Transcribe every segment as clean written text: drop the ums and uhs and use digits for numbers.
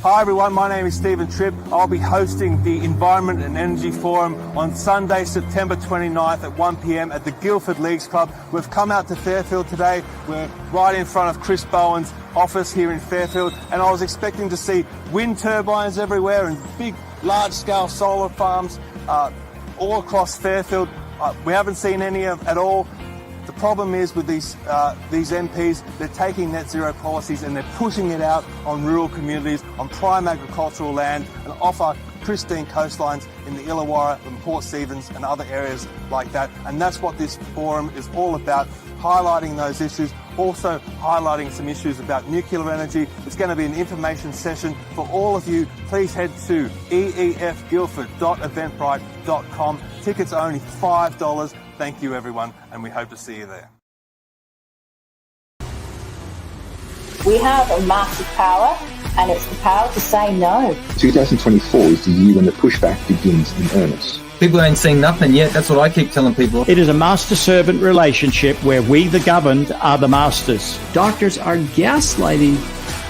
Hi everyone, my name is Stephen Tripp. I'll be hosting the Environment and Energy Forum on Sunday, September 29th at 1 p.m. at the Guildford Leagues Club. We've come out to Fairfield today. We're right in front of Chris Bowen's office here in Fairfield, and I was expecting to see wind turbines everywhere and big, large-scale solar farms all across Fairfield. We haven't seen any at all. The problem is with these MPs, they're taking net zero policies and they're pushing it out on rural communities, on prime agricultural land, and off our pristine coastlines in the Illawarra and Port Stephens and other areas like that. And that's what this forum is all about, highlighting those issues, also highlighting some issues about nuclear energy. It's going to be an information session for all of you. Please head to eefguildford.eventbrite.com. Tickets are only $5. Thank you, everyone, and we hope to see you there. We have a massive power, and it's the power to say no. 2024 is the year when the pushback begins in earnest. People ain't seen nothing yet. That's what I keep telling people. It is a master-servant relationship where we, the governed, are the masters. Doctors are gaslighting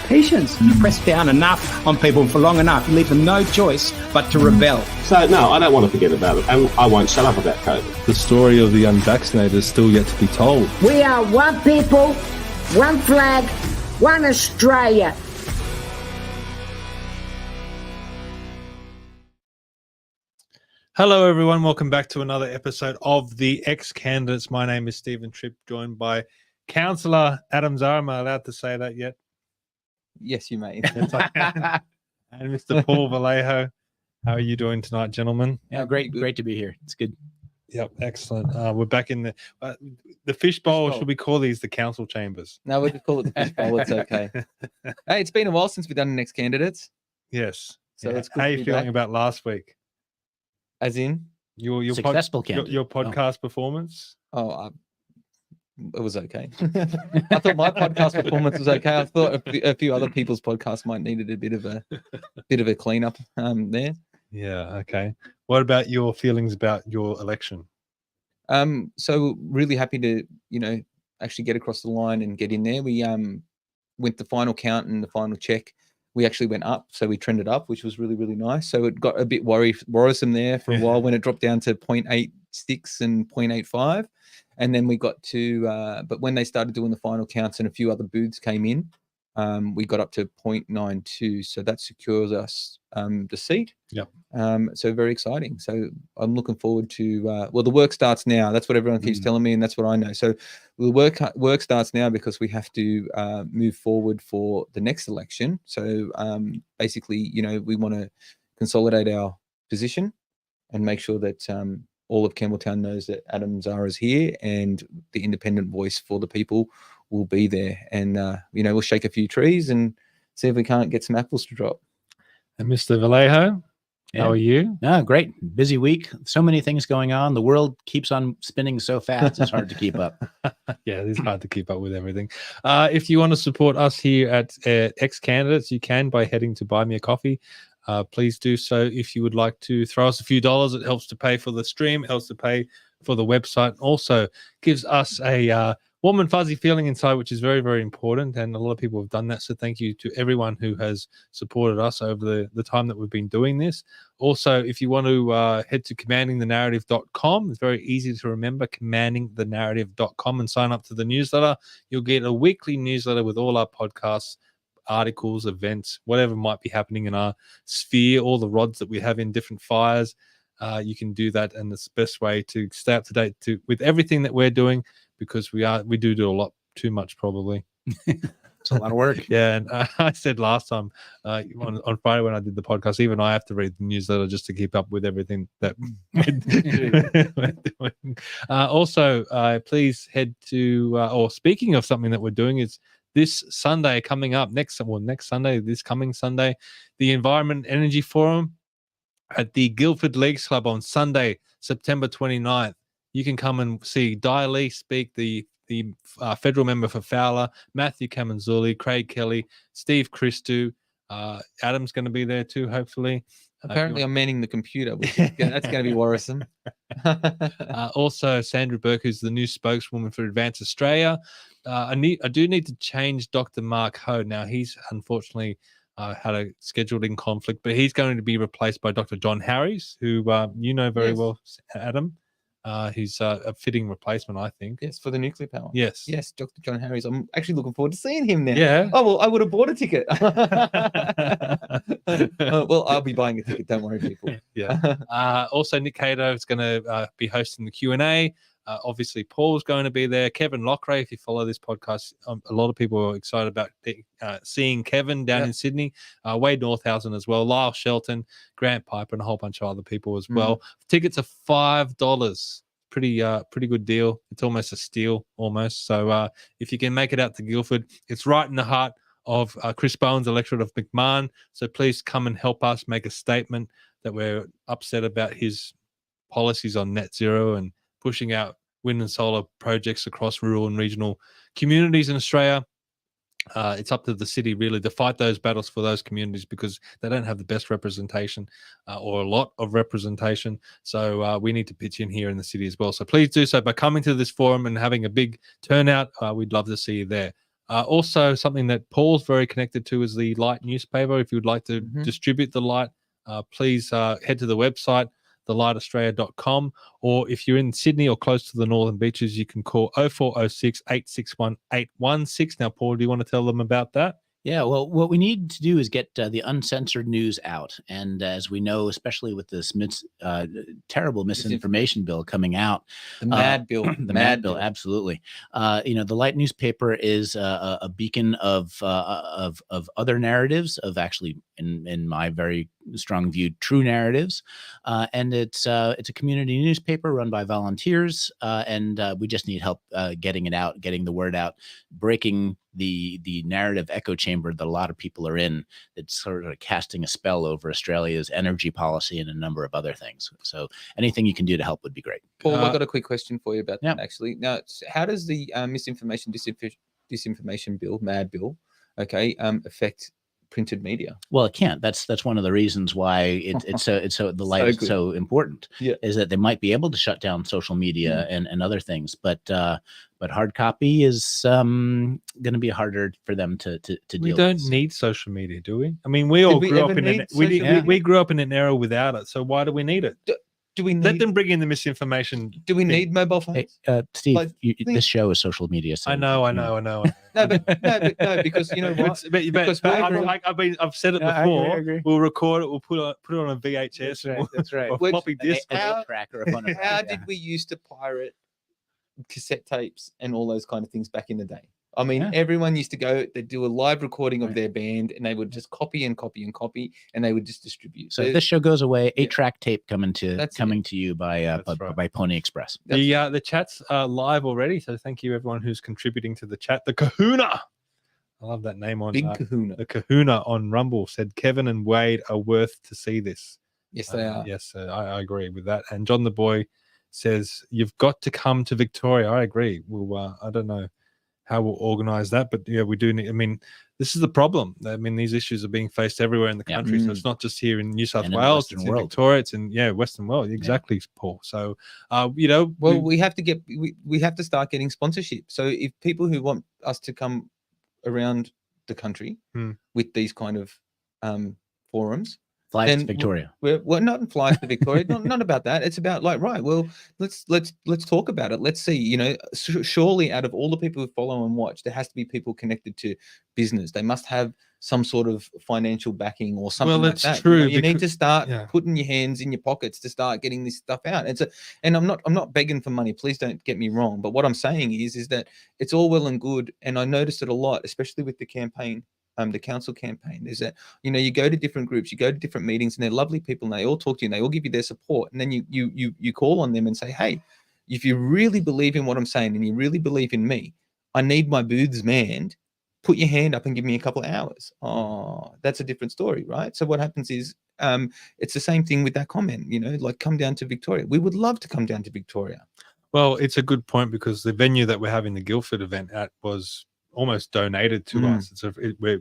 patients. You press down enough on people for long enough, you leave them no choice but to rebel. So, no, I don't want to forget about it, and I won't shut up about COVID. The story of the unvaccinated is still yet to be told. We are one people, one flag, one Australia. Hello, everyone. Welcome back to another episode of the XCandidates. My name is Stephen Tripp, joined by Councillor Adam Zara. Am I allowed to say that yet? Yes, you may. And Mr. Paul Vallejo. How are you doing tonight, gentlemen? Yeah, great to be here. It's good. Yep, excellent. We're back in the fishbowl. Should we call these the council chambers? No, we could call it the fishbowl. It's okay. Hey, it's been a while since we've done the XCandidates. Yes. So it's good. How are you feeling about last week? As in your successful candidate. Your podcast performance? It was okay. I thought my podcast performance was okay. I thought a few other people's podcasts might needed a bit of a cleanup there. Yeah. Okay. What about your feelings about your election? So really happy to actually get across the line and get in there. We went the final count and the final check. We actually went up, so we trended up, which was really, really nice. So it got a bit worrisome there for a while when it dropped down to 0.86 and 0.85. And then we got to, but when they started doing the final counts and a few other booths came in, we got up to 0.92. So that secures us the seat. Yep. So very exciting. So I'm looking forward to, the work starts now. That's what everyone keeps telling me, and that's what I know. So the work starts now because we have to move forward for the next election. So basically, we want to consolidate our position and make sure that all of Campbelltown knows that Adam Zara is here and the independent voice for the people will be there. And, we'll shake a few trees and see if we can't get some apples to drop. And Mr. Vallejo, how are you? No, great. Busy week. So many things going on. The world keeps on spinning so fast, it's hard to keep up. Yeah, it's hard to keep up with everything. If you want to support us here at XCandidates, you can by heading to Buy Me a Coffee. Please do so if you would like to throw us a few dollars. It helps to pay for the stream, helps to pay for the website. Also gives us a warm and fuzzy feeling inside, which is very, very important. And a lot of people have done that. So thank you to everyone who has supported us over the time that we've been doing this. Also, if you want to head to commandingthenarrative.com, it's very easy to remember, commandingthenarrative.com, and sign up to the newsletter. You'll get a weekly newsletter with all our podcasts, articles, events, whatever might be happening in our sphere, all the rods that we have in different fires. You can do that, and it's the best way to stay up to date with everything that we're doing, because we do a lot too much, probably. It's a lot of work. Yeah, and I said last time on Friday when I did the podcast, even I have to read the newsletter just to keep up with everything that we're doing. Also, please head to, or speaking of something that we're doing, is this Sunday coming up, this coming Sunday, the Environment and Energy Forum at the Guildford Leagues Club on Sunday, September 29th. You can come and see Di Lee speak, the federal member for Fowler, Matthew Kamanzuli, Craig Kelly, Steve Christou. Adam's going to be there too, hopefully. Apparently, I'm manning the computer. That's going to be worrisome. Also, Sandra Burke, who's the new spokeswoman for Advance Australia. I do need to change Dr. Mark Ho. Now, he's unfortunately had a scheduled in conflict, but he's going to be replaced by Dr. John Harries, who you know very well, Adam. He's a fitting replacement, I think. Yes, for the nuclear power. Yes. Yes, Dr. John Harries. I'm actually looking forward to seeing him now. Yeah. Oh, well, I would have bought a ticket. Well, I'll be buying a ticket. Don't worry, people. Yeah. Also, Nick Cato is going to be hosting the Q&A. Obviously, Paul's going to be there. Kevin Lockray, if you follow this podcast, a lot of people are excited about seeing Kevin down in Sydney. Wade Northhausen as well. Lyle Shelton, Grant Piper, and a whole bunch of other people as well. Tickets are $5. Pretty good deal. It's almost a steal, almost. So if you can make it out to Guildford, it's right in the heart of Chris Bowen's electorate of McMahon. So please come and help us make a statement that we're upset about his policies on net zero and pushing out wind and solar projects across rural and regional communities in Australia. It's up to the city really to fight those battles for those communities because they don't have the best representation or a lot of representation. So we need to pitch in here in the city as well. So please do so by coming to this forum and having a big turnout. We'd love to see you there. Also, something that Paul's very connected to is the Light newspaper. If you'd like to distribute the Light, please head to the website, thelightaustralia.com, or if you're in Sydney or close to the Northern Beaches, you can call 0406 861 816. Now, Paul, do you want to tell them about that? Yeah, well, what we need to do is get the uncensored news out. And as we know, especially with this terrible misinformation bill coming out. The mad bill. The mad bill, absolutely. The Light newspaper is a beacon of other narratives, of actually, in my very strong view, true narratives. And it's a community newspaper run by volunteers. And we just need help getting it out, getting the word out, breaking the narrative echo chamber that a lot of people are in, that's sort of casting a spell over Australia's energy policy and a number of other things. So anything you can do to help would be great. Paul, I've got a quick question for you about that, actually. Now, how does the misinformation, disinformation bill, MAD bill, affect printed media? Well, it can't. That's one of the reasons why it's so the Light is so important. Is that they might be able to shut down social media and other things, but hard copy is going to be harder for them to deal with. We don't need social media, do we? I mean, we all grew up in we grew up in an era without it. So why do we need it? Do we let them bring in the misinformation? Do we need mobile phones? Hey, Steve, this show is social media. So I know. No, because you know what? Because I've said it before. I agree. We'll record it. We'll put it on a VHS. That's right. Or floppy disk. How did we used to pirate cassette tapes and all those kind of things back in the day? I mean, everyone used to go, they'd do a live recording of their band and they would just copy and copy and copy and they would just distribute. So if this show goes away, 8-track tape coming to you by Pony Express. The chat's live already. So thank you everyone who's contributing to the chat. The Kahuna. I love that name on Kahuna. The Kahuna on Rumble said Kevin and Wade are worth to see this. Yes, they are. Yes, I agree with that. And John the Boy says you've got to come to Victoria. I agree. Well, I don't know how we'll organize that, but we do need. I mean, this is the problem. I mean, these issues are being faced everywhere in the country, so it's not just here in New South Wales, it's in Victoria, it's in Western world. Exactly, Paul. So, we have to we have to start getting sponsorship. So if people who want us to come around the country with these kind of forums. Fly to Victoria. We're not fly to Victoria. not about that. It's about let's talk about it. Let's see. Surely out of all the people who follow and watch, there has to be people connected to business. They must have some sort of financial backing or something like that. Well, that's true. You need to start putting your hands in your pockets to start getting this stuff out. And I'm not begging for money. Please don't get me wrong. But what I'm saying is that it's all well and good. And I noticed it a lot, especially with the campaign. The council campaign is that you go to different groups, you go to different meetings, and they're lovely people, and they all talk to you, and they all give you their support, and then you call on them and say, hey, if you really believe in what I'm saying and you really believe in me, I need my booths manned. Put your hand up and give me a couple of hours. Oh, that's a different story, right? So what happens is it's the same thing with that comment. Come down to Victoria. We would love to come down to Victoria. Well, it's a good point because the venue that we're having the Guildford event at was almost donated to us. We're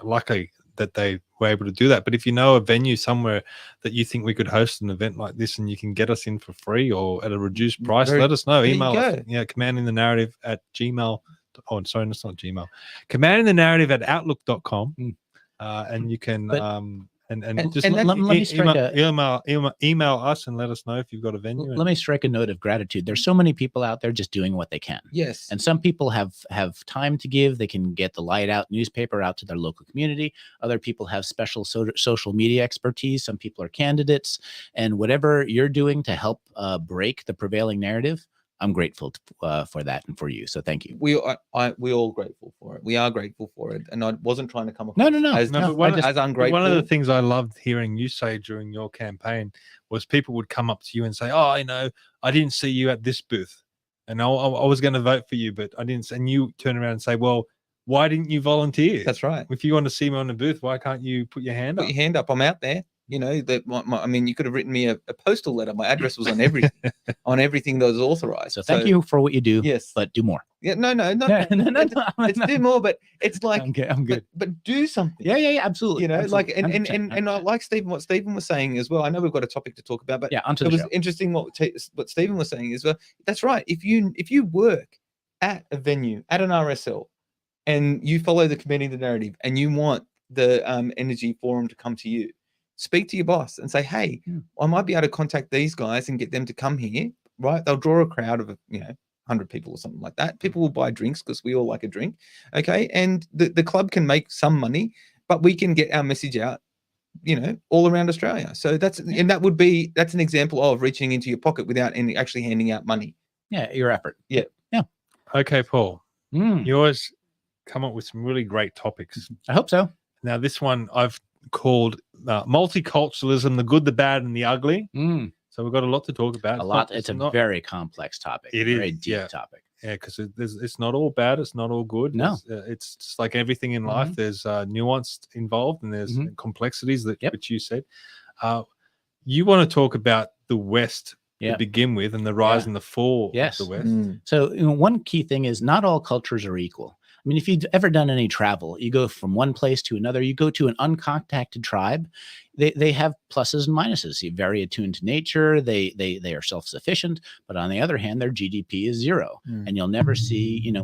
lucky that they were able to do that. But if you know a venue somewhere that you think we could host an event like this and you can get us in for free or at a reduced price, let us know. Email us. commandingthenarrative@gmail. Oh, sorry, that's not Gmail. Commandingthenarrative@outlook.com. and you can And just let me strike email us and let us know if you've got a venue. Let me strike a note of gratitude. There's so many people out there just doing what they can. Yes. And some people have time to give. They can get the light out newspaper out to their local community. Other people have special social media expertise. Some people are candidates. And whatever you're doing to help break the prevailing narrative, I'm grateful for that and for you. So thank you. We all grateful for it. We are grateful for it. And I wasn't trying to come across as ungrateful. One of the things I loved hearing you say during your campaign was people would come up to you and say, "Oh, I didn't see you at this booth, and I was going to vote for you, but I didn't." And you turn around and say, "Well, why didn't you volunteer?" That's right. If you want to see me on the booth, why can't you put your hand up? Put your hand up. I'm out there. I mean, you could have written me a postal letter. My address was on everything, on everything that was authorized. So thank you for what you do. Yes, but do more. Yeah, no. It's do more, but it's like I'm good. But do something. Yeah, absolutely. Absolutely. Like and I like what Stephen was saying as well. I know we've got a topic to talk about, but yeah, onto it the was show. Interesting what Stephen was saying as well. That's right. If you work at a venue at an RSL, and you follow the committee, the narrative, and you want the energy forum to come to you, speak to your boss and say, "Hey, I might be able to contact these guys and get them to come here." Right? They'll draw a crowd of 100 people or something like that. People will buy drinks because we all like a drink. Okay, and the club can make some money, but we can get our message out, all around Australia. So that's an example of reaching into your pocket without actually handing out money. Yeah, your effort. Yeah. Okay, Paul. You always come up with some really great topics. I hope so. Now, this one I've called multiculturalism, the good, the bad, and the ugly. So we've got a lot to talk about. It's a very complex topic. It is very deep topic. Yeah, because it's not all bad. It's not all good. No, it's just like everything in life. There's nuance involved, and there's complexities which you said. You want to talk about the West to begin with, and the rise and the fall of the West. So one key thing is not all cultures are equal. I mean, if you've ever done any travel, you go from one place to another, you go to an uncontacted tribe, they have pluses and minuses. You're very attuned to nature. They are self-sufficient, but on the other hand, their GDP is zero, and you'll never see,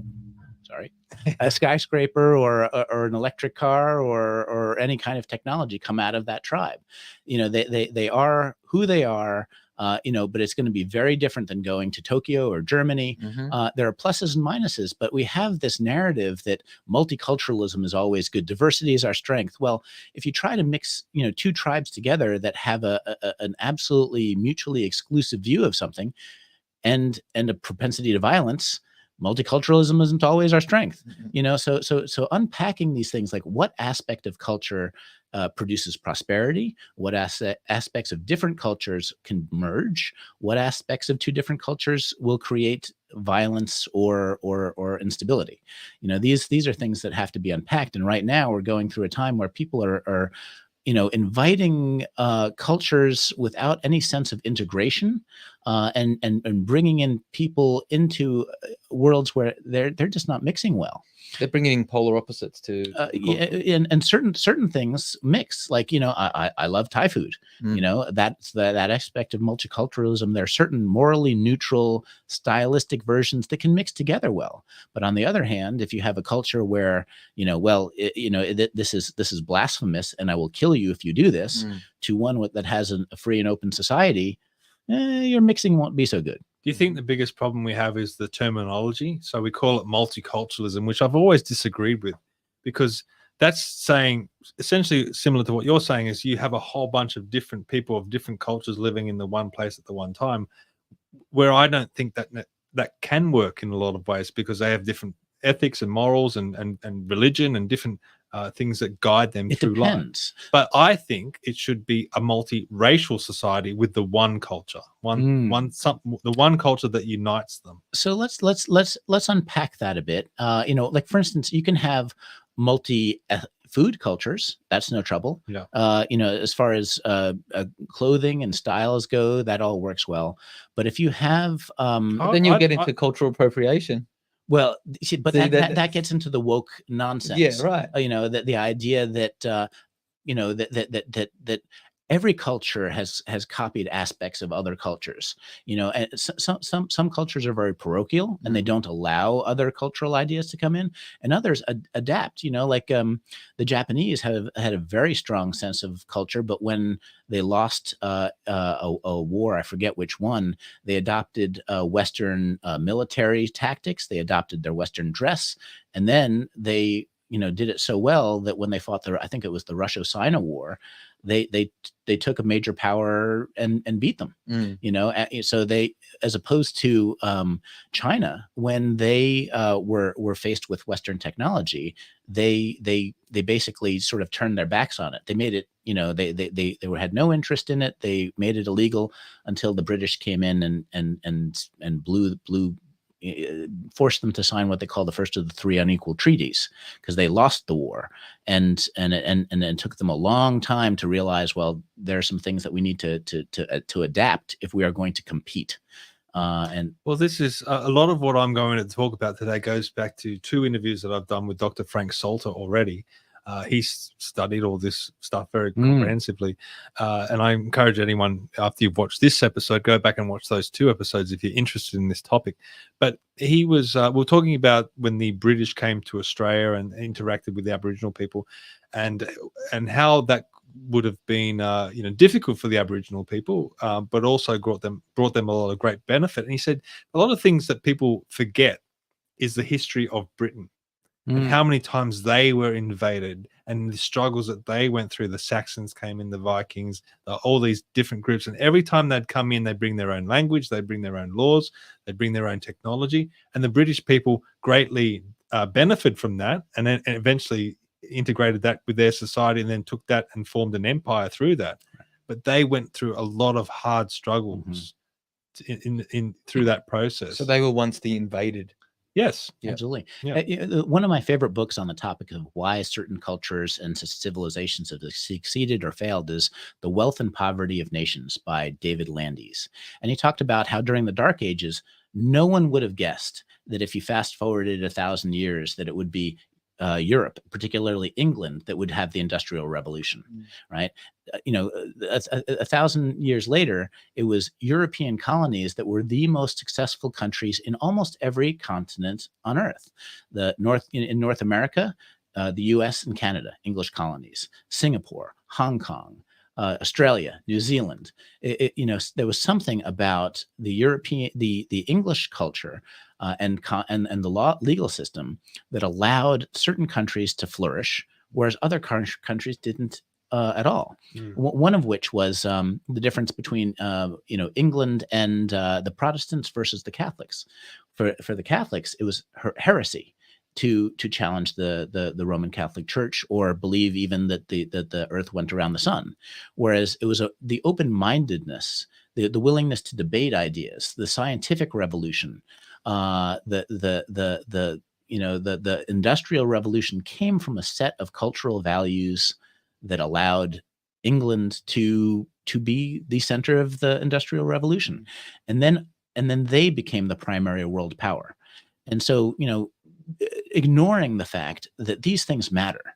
a skyscraper or an electric car or any kind of technology come out of that tribe. They are who they are. But it's going to be very different than going to Tokyo or Germany. There are pluses and minuses, but we have this narrative that multiculturalism is always good. Diversity is our strength. Well, if you try to mix, two tribes together that have an absolutely mutually exclusive view of something and a propensity to violence, multiculturalism isn't always our strength. So unpacking these things, like what aspect of culture produces prosperity, what aspects of different cultures can merge, what aspects of two different cultures will create violence or instability. These are things that have to be unpacked. And right now we're going through a time where people are inviting cultures without any sense of integration, and bringing in people into worlds where they're just not mixing well. They're bringing polar opposites to and certain things mix. Like I love Thai food. That's that aspect of multiculturalism. There are certain morally neutral, stylistic versions that can mix together well. But on the other hand, if you have a culture where this is blasphemous, and I will kill you if you do this, to one that has a free and open society, your mixing won't be so good. Do you think the biggest problem we have is the terminology? So we call it multiculturalism, which I've always disagreed with, because that's saying essentially similar to what you're saying, is you have a whole bunch of different people of different cultures living in the one place at the one time, where I don't think that can work in a lot of ways, because they have different ethics and morals and religion and different things that guide them through life. But I think it should be a multiracial society with the one culture, the one culture that unites them. So let's unpack that a bit. Like for instance, you can have multi food cultures. That's no trouble. As far as clothing and styles go, that all works well. But if you have, then you'll get into cultural appropriation. Well, but that gets into the woke nonsense. Yeah, right. The idea that that every culture has copied aspects of other cultures, and some cultures are very parochial and they don't allow other cultural ideas to come in, and others adapt, like the Japanese have had a very strong sense of culture, but when they lost a war, I forget which one, they adopted Western military tactics, they adopted their Western dress, and then they did it so well that when they fought I think it was the Russia-Sino War, they took a major power and beat them. So they, as opposed to China, when they were faced with Western technology, they basically sort of turned their backs on it. They made it, they had no interest in it. They made it illegal until the British came in and forced them to sign what they call the first of the three unequal treaties, because they lost the war, and it took them a long time to realize, well, there are some things that we need to adapt if we are going to compete. Well, this is a lot of what I'm going to talk about today goes back to 2 interviews that I've done with Dr. Frank Salter already. He's studied all this stuff very comprehensively. And I encourage anyone, after you've watched this episode, go back and watch those 2 episodes if you're interested in this topic. But he was, we're talking about when the British came to Australia and interacted with the Aboriginal people, and how that would have been, difficult for the Aboriginal people, but also brought them a lot of great benefit. And he said a lot of things that people forget is the history of Britain. And how many times they were invaded and the struggles that they went through. The Saxons came in, the Vikings, all these different groups. And every time they'd come in, they'd bring their own language, they'd bring their own laws, they'd bring their own technology. And the British people greatly benefited from that, and then eventually integrated that with their society, and then took that and formed an empire through that. But they went through a lot of hard struggles through that process. So they were once the invaded. Yes, absolutely. Yeah. One of my favorite books on the topic of why certain cultures and civilizations have succeeded or failed is The Wealth and Poverty of Nations by David Landis. And he talked about how during the Dark Ages, no one would have guessed that if you fast forwarded 1,000 years, that it would be Europe, particularly England, that would have the Industrial Revolution, right? 1,000 years later, it was European colonies that were the most successful countries in almost every continent on Earth. In North America, the U.S. and Canada, English colonies, Singapore, Hong Kong, Australia, New Zealand. There was something about the English culture and the legal system that allowed certain countries to flourish, whereas other countries didn't at all. One of which was the difference between England and the Protestants versus the Catholics. For the Catholics, it was heresy to challenge the Roman Catholic Church, or believe even that the earth went around the sun, whereas it was the open-mindedness, the willingness to debate ideas, the scientific revolution, the Industrial Revolution came from a set of cultural values that allowed England to be the center of the Industrial Revolution, and then they became the primary world power. And so, ignoring the fact that these things matter,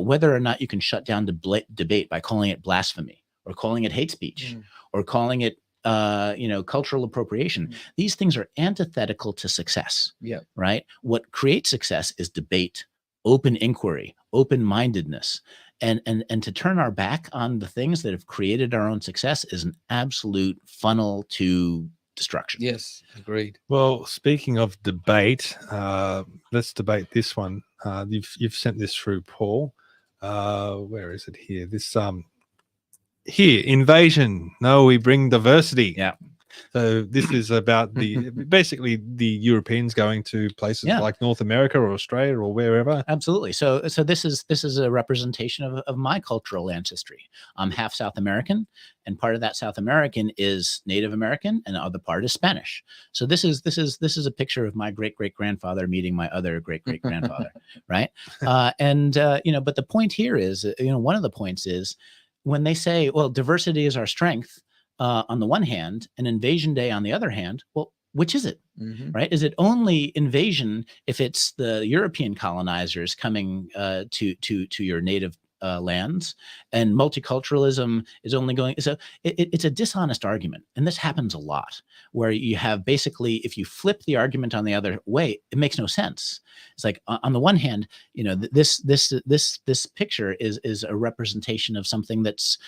whether or not you can shut down debate by calling it blasphemy, or calling it hate speech, or calling it cultural appropriation, these things are antithetical to success. Yeah. Right. What creates success is debate, open inquiry, open-mindedness. And to turn our back on the things that have created our own success is an absolute funnel to destruction. Yes, agreed. Well, speaking of debate, let's debate this one. You've sent this through, Paul. Where is it here? This here, invasion. No, we bring diversity. Yeah. So this is about basically the Europeans going to places like North America or Australia or wherever. Absolutely. So this is a representation of my cultural ancestry. I'm half South American, and part of that South American is Native American, and the other part is Spanish. So this is a picture of my great-great-grandfather meeting my other great-great-grandfather, right? But the point here is, one of the points is when they say, well, diversity is our strength, on the one hand, and invasion day on the other hand, well, which is it, right? Is it only invasion if it's the European colonizers coming to your native lands, and multiculturalism is only going. So it's a dishonest argument, and this happens a lot, where you have basically, if you flip the argument on the other way, it makes no sense. It's like, on the one hand, this picture is a representation of something that's,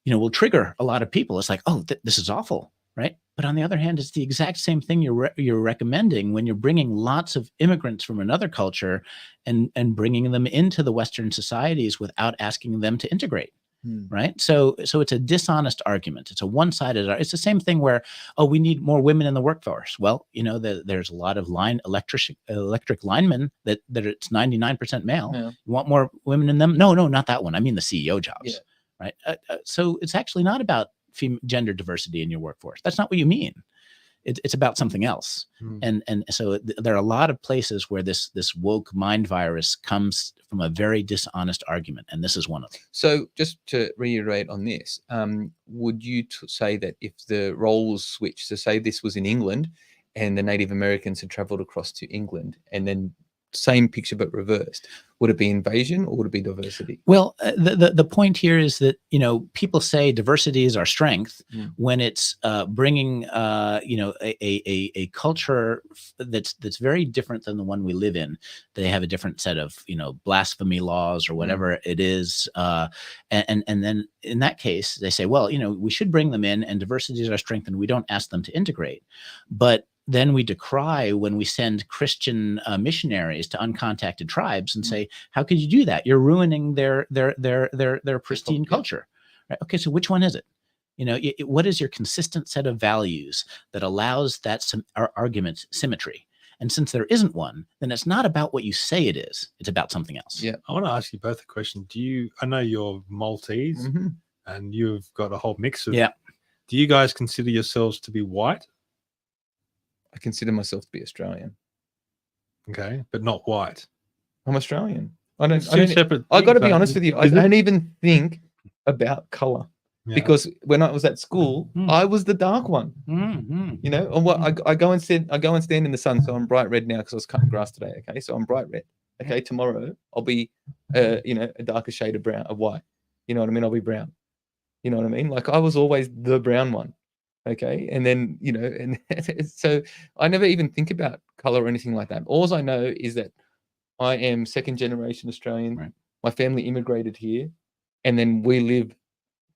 will trigger a lot of people. It's like, oh, this is awful, right? But on the other hand, it's the exact same thing you're recommending when you're bringing lots of immigrants from another culture and bringing them into the Western societies without asking them to integrate. Right. So it's a dishonest argument. It's a one-sided. It's the same thing where, oh, we need more women in the workforce. Well, there's a lot of electric linemen that it's 99% male. Yeah. You want more women in them? No, not that one. I mean the CEO jobs. Yeah. Right. So it's actually not about gender diversity in your workforce. That's not what you mean. It's about something else. And so there are a lot of places where this woke mind virus comes from a very dishonest argument, and this is one of them. So just to reiterate on this, would you say that if the roles switched, so say this was in England and the Native Americans had traveled across to England, and then same picture but reversed, would it be invasion or would it be diversity? Well, the point here is that people say diversity is our strength when it's bringing a culture that's very different than the one we live in. They have a different set of blasphemy laws or whatever it is, and then in that case they say, well, we should bring them in, and diversity is our strength, and we don't ask them to integrate, but then we decry when we send Christian missionaries to uncontacted tribes and say, how could you do that? You're ruining their pristine culture. Right? Okay, so which one is it? What is your consistent set of values that allows that argument symmetry? And since there isn't one, then it's not about what you say it is. It's about something else. Yeah, I want to ask you both a question. I know you're Maltese and you've got a whole mix of. Yeah. Do you guys consider yourselves to be white? I consider myself to be Australian. Okay, but not white. I'm Australian. I got to be honest with you. I don't even think about color because when I was at school, I was the dark one. And what I go and stand in the sun, so I'm bright red now because I was cutting grass today. Okay, so I'm bright red. Okay, tomorrow I'll be, a darker shade of brown, of white. You know what I mean? I'll be brown. You know what I mean? Like I was always the brown one. Okay. And then, and so I never even think about color or anything like that. All I know is that I am second generation Australian. Right. My family immigrated here, and then we live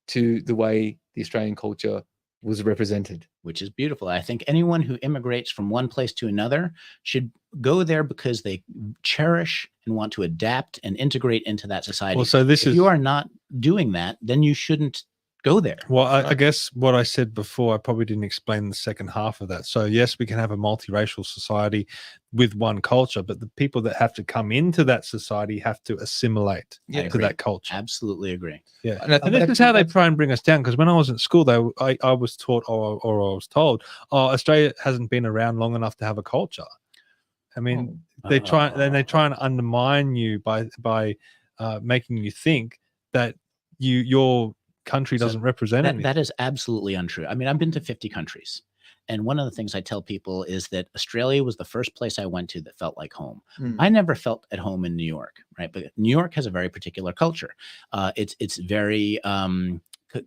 to the way the Australian culture was represented. Which is beautiful. I think anyone who immigrates from one place to another should go there because they cherish and want to adapt and integrate into that society. Well, so if you are not doing that, then you shouldn't go there. Well, I guess what I said before, I probably didn't explain the second half of that. So yes, we can have a multiracial society with one culture, but the people that have to come into that society have to assimilate to that culture. Absolutely agree. Yeah, and this is how they try and bring us down. Because when I was at school, I was taught or I was told, Australia hasn't been around long enough to have a culture. I mean, they try and undermine you by making you think that your country doesn't represent anything. That is absolutely untrue. I mean, I've been to 50 countries. And one of the things I tell people is that Australia was the first place I went to that felt like home. I never felt at home in New York, right? But New York has a very particular culture. It's very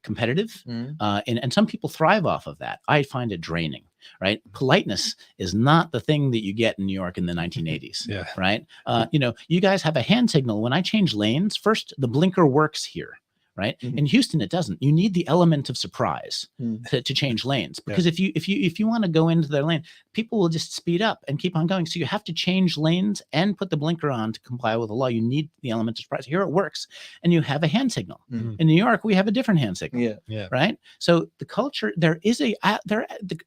competitive, and some people thrive off of that. I find it draining, right? Politeness is not the thing that you get in New York in the 1980s, right? You guys have a hand signal. When I change lanes, first the blinker works here. Right. In Houston, it doesn't. You need the element of surprise to change lanes, because if you want to go into their lane, people will just speed up and keep on going. So you have to change lanes and put the blinker on to comply with the law. You need the element of surprise. Here it works, and you have a hand signal. In New York, we have a different hand signal. Right. So the culture, the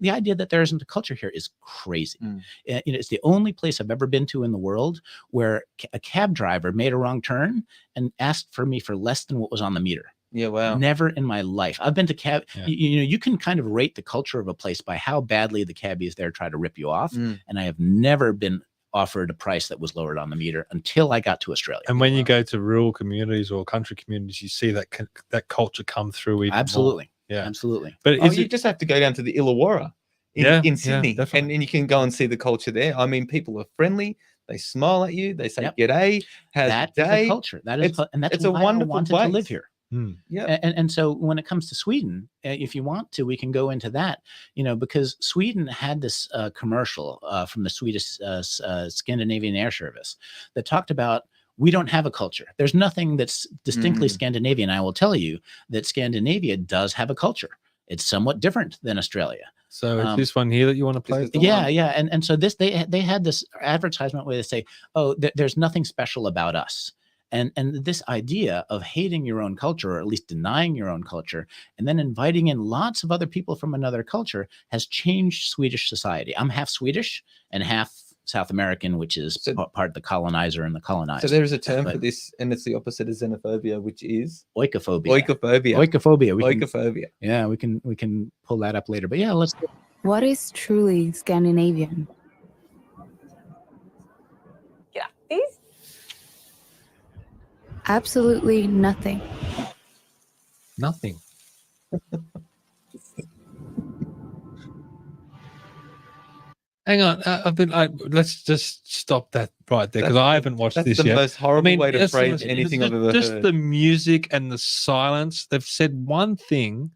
idea that there isn't a culture here is crazy. It's the only place I've ever been to in the world where a cab driver made a wrong turn and asked for me for less than what was on the meter. Yeah, wow. Never in my life. I've been to cab. You can kind of rate the culture of a place by how badly the cabbies there try to rip you off. And I have never been offered a price that was lowered on the meter until I got to Australia. And when you go to rural communities or country communities, you see that culture come through. Even absolutely. More. Yeah, absolutely. But you just have to go down to the Illawarra in Sydney, and you can go and see the culture there. I mean, people are friendly. They smile at you. They say, Yep. "G'day, how's That your is day?" a culture. That is, and that's it's a why I wonderful wanted place to live here. Yeah. And so when it comes to Sweden, if you want to, we can go into that, because Sweden had this commercial from the Swedish Scandinavian Air Service that talked about, we don't have a culture. There's nothing that's distinctly Scandinavian. I will tell you that Scandinavia does have a culture. It's somewhat different than Australia. So it's this one here that you want to play? Yeah. And so they had this advertisement where they say, oh, there's nothing special about us. And this idea of hating your own culture, or at least denying your own culture, and then inviting in lots of other people from another culture has changed Swedish society. I'm half Swedish and half South American, which is part of the colonizer and the colonized. So there is a term for this, and it's the opposite of xenophobia, which is oikophobia. Oikophobia. Yeah, we can pull that up later. But yeah, let's. What is truly Scandinavian? These? Absolutely nothing. Nothing. Hang on, let's just stop that right there, because I haven't watched this yet. That's the most horrible way to phrase anything I've ever heard. Just the music and the silence. They've said one thing.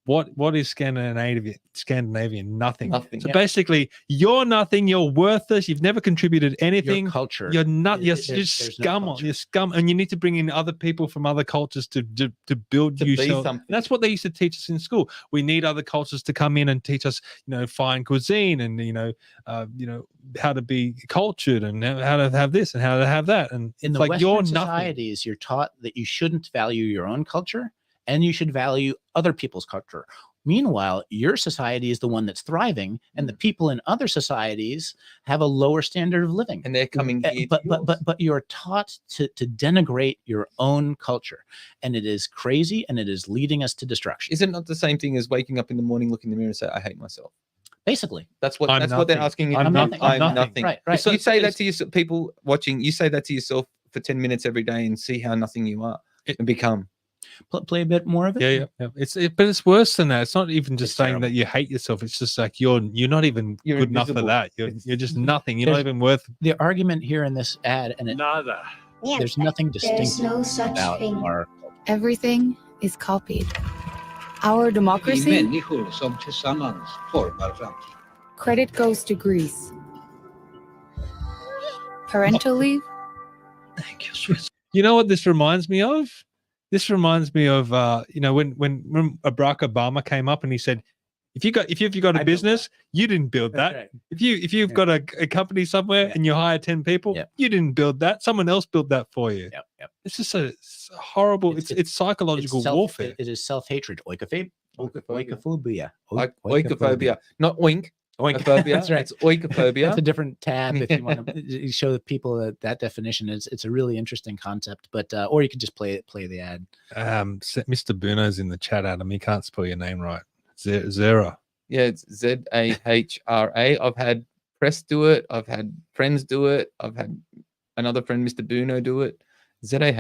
What is Scandinavian? Nothing. So basically, you're nothing. You're worthless. You've never contributed anything. Your culture. You're not. You're scum. You're scum. And you need to bring in other people from other cultures to build yourself. And that's what they used to teach us in school. We need other cultures to come in and teach us, fine cuisine and how to be cultured and how to have this and how to have that. And in the Western societies, you're taught that you shouldn't value your own culture, and you should value other people's culture. Meanwhile, your society is the one that's thriving, and the people in other societies have a lower standard of living. And they're coming here. But you're taught to denigrate your own culture, and it is crazy, and it is leading us to destruction. Is it not the same thing as waking up in the morning, look in the mirror, and say, "I hate myself"? Basically, that's what they're asking you. I'm nothing. Right. So you say that to yourself, people watching. You say that to yourself for 10 minutes every day, and see how nothing you are and become. Play a bit more of it. Yeah. But it's worse than that. It's not even just saying that you hate yourself. It's just like you're not even good enough for that. You're just nothing. You're not even worth. The argument here in this ad, and nada. There's nothing distinctive There's no such about thing. our. Everything is copied. Our democracy. Credit goes to Greece. Parental leave. Thank you, Swiss. You know what this reminds me of? This reminds me of when Barack Obama came up and he said, if you've got a business, you didn't build that. Right. If you've got a company somewhere and you hire 10 people, you didn't build that. Someone else built that for you. Yep. It's just it's horrible. It's psychological warfare. It is self-hatred. Oikophobia. Oikophobia, not oink. Oikophobia. That's right. It's oikophobia. That's a different tab if you want to show the people that definition. It's a really interesting concept, but or you could just play the ad. Mr. Bruno's in the chat, Adam. He can't spell your name right. Zera. Yeah, it's Zahra. I've had press do it. I've had friends do it. I've had another friend, Mr. Bruno, do it. Zahra.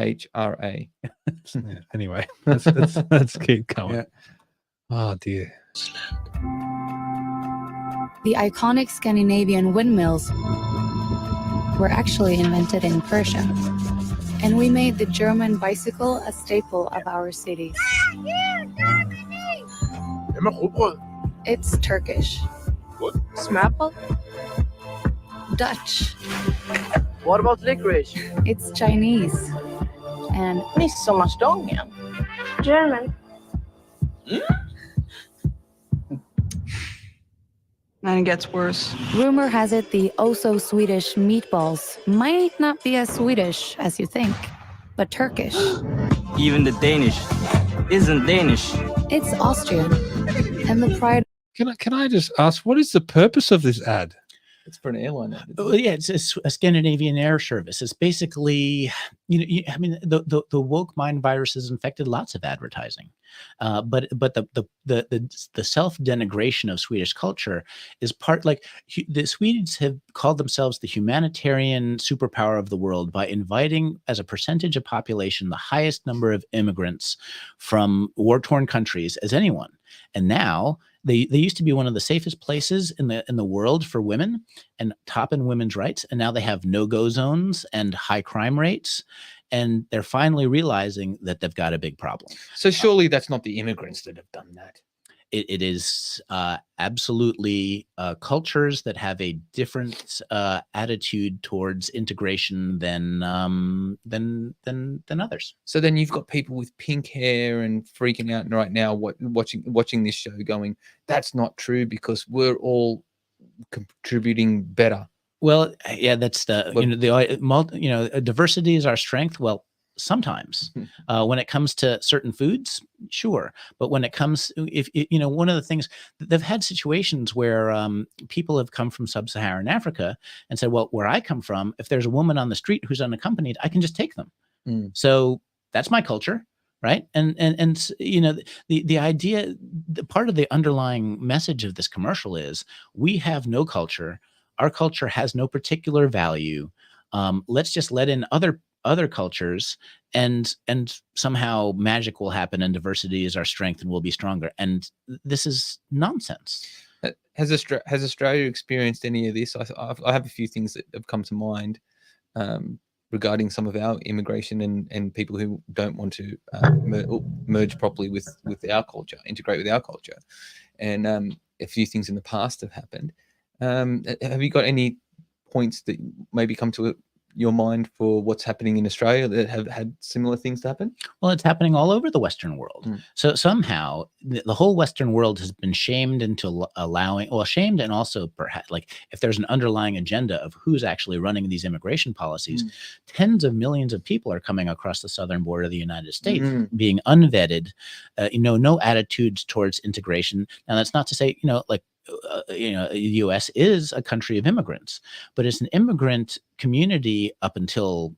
Anyway, let's keep going. Yeah. Oh dear. The iconic Scandinavian windmills were actually invented in Persia, and we made the German bicycle a staple of our cities. It's Turkish. What? Smapple? Dutch. What about licorice? It's Chinese. And Midsommarstången? German. And it gets worse. Rumor has it the oh-so-Swedish meatballs might not be as Swedish as you think, but Turkish. Even the Danish isn't Danish. It's Austrian. And the pride... Can I just ask, what is the purpose of this ad? It's for an airline ad. Yeah, it's a Scandinavian air service. It's basically, the woke mind virus has infected lots of advertising, but the self-denigration of Swedish culture is part, like the Swedes have called themselves the humanitarian superpower of the world by inviting, as a percentage of population, the highest number of immigrants from war-torn countries as anyone. And now They used to be one of the safest places in the world for women and top in women's rights, and now they have no-go zones and high crime rates, and they're finally realizing that they've got a big problem. So surely that's not the immigrants that have done that. It is absolutely cultures that have a different attitude towards integration than others. So then you've got people with pink hair and freaking out right now, watching this show, going, "That's not true because we're all contributing better." Well, yeah, that's diversity is our strength. Well, sometimes when it comes to certain foods, sure. But when it comes, one of the things, they've had situations where people have come from sub-Saharan Africa and said, well, where I come from, if there's a woman on the street who's unaccompanied, I can just take them. So that's my culture. Right. And the idea, the part of the underlying message of this commercial is we have no culture. Our culture has no particular value. Let's just let in other cultures and somehow magic will happen and diversity is our strength and we'll be stronger. And this is nonsense. Has Australia experienced any of this? I have a few things that have come to mind regarding some of our immigration and people who don't want to merge properly with our culture, integrate with our culture. And a few things in the past have happened. Have you got any points that maybe come to your mind for what's happening in Australia that have had similar things to happen? Well, it's happening all over the Western world. So somehow the whole Western world has been shamed into shamed, and also perhaps like if there's an underlying agenda of who's actually running these immigration policies, tens of millions of people are coming across the southern border of the United States being unvetted, no attitudes towards integration. Now that's not to say, the U.S. is a country of immigrants, but it's an immigrant community up until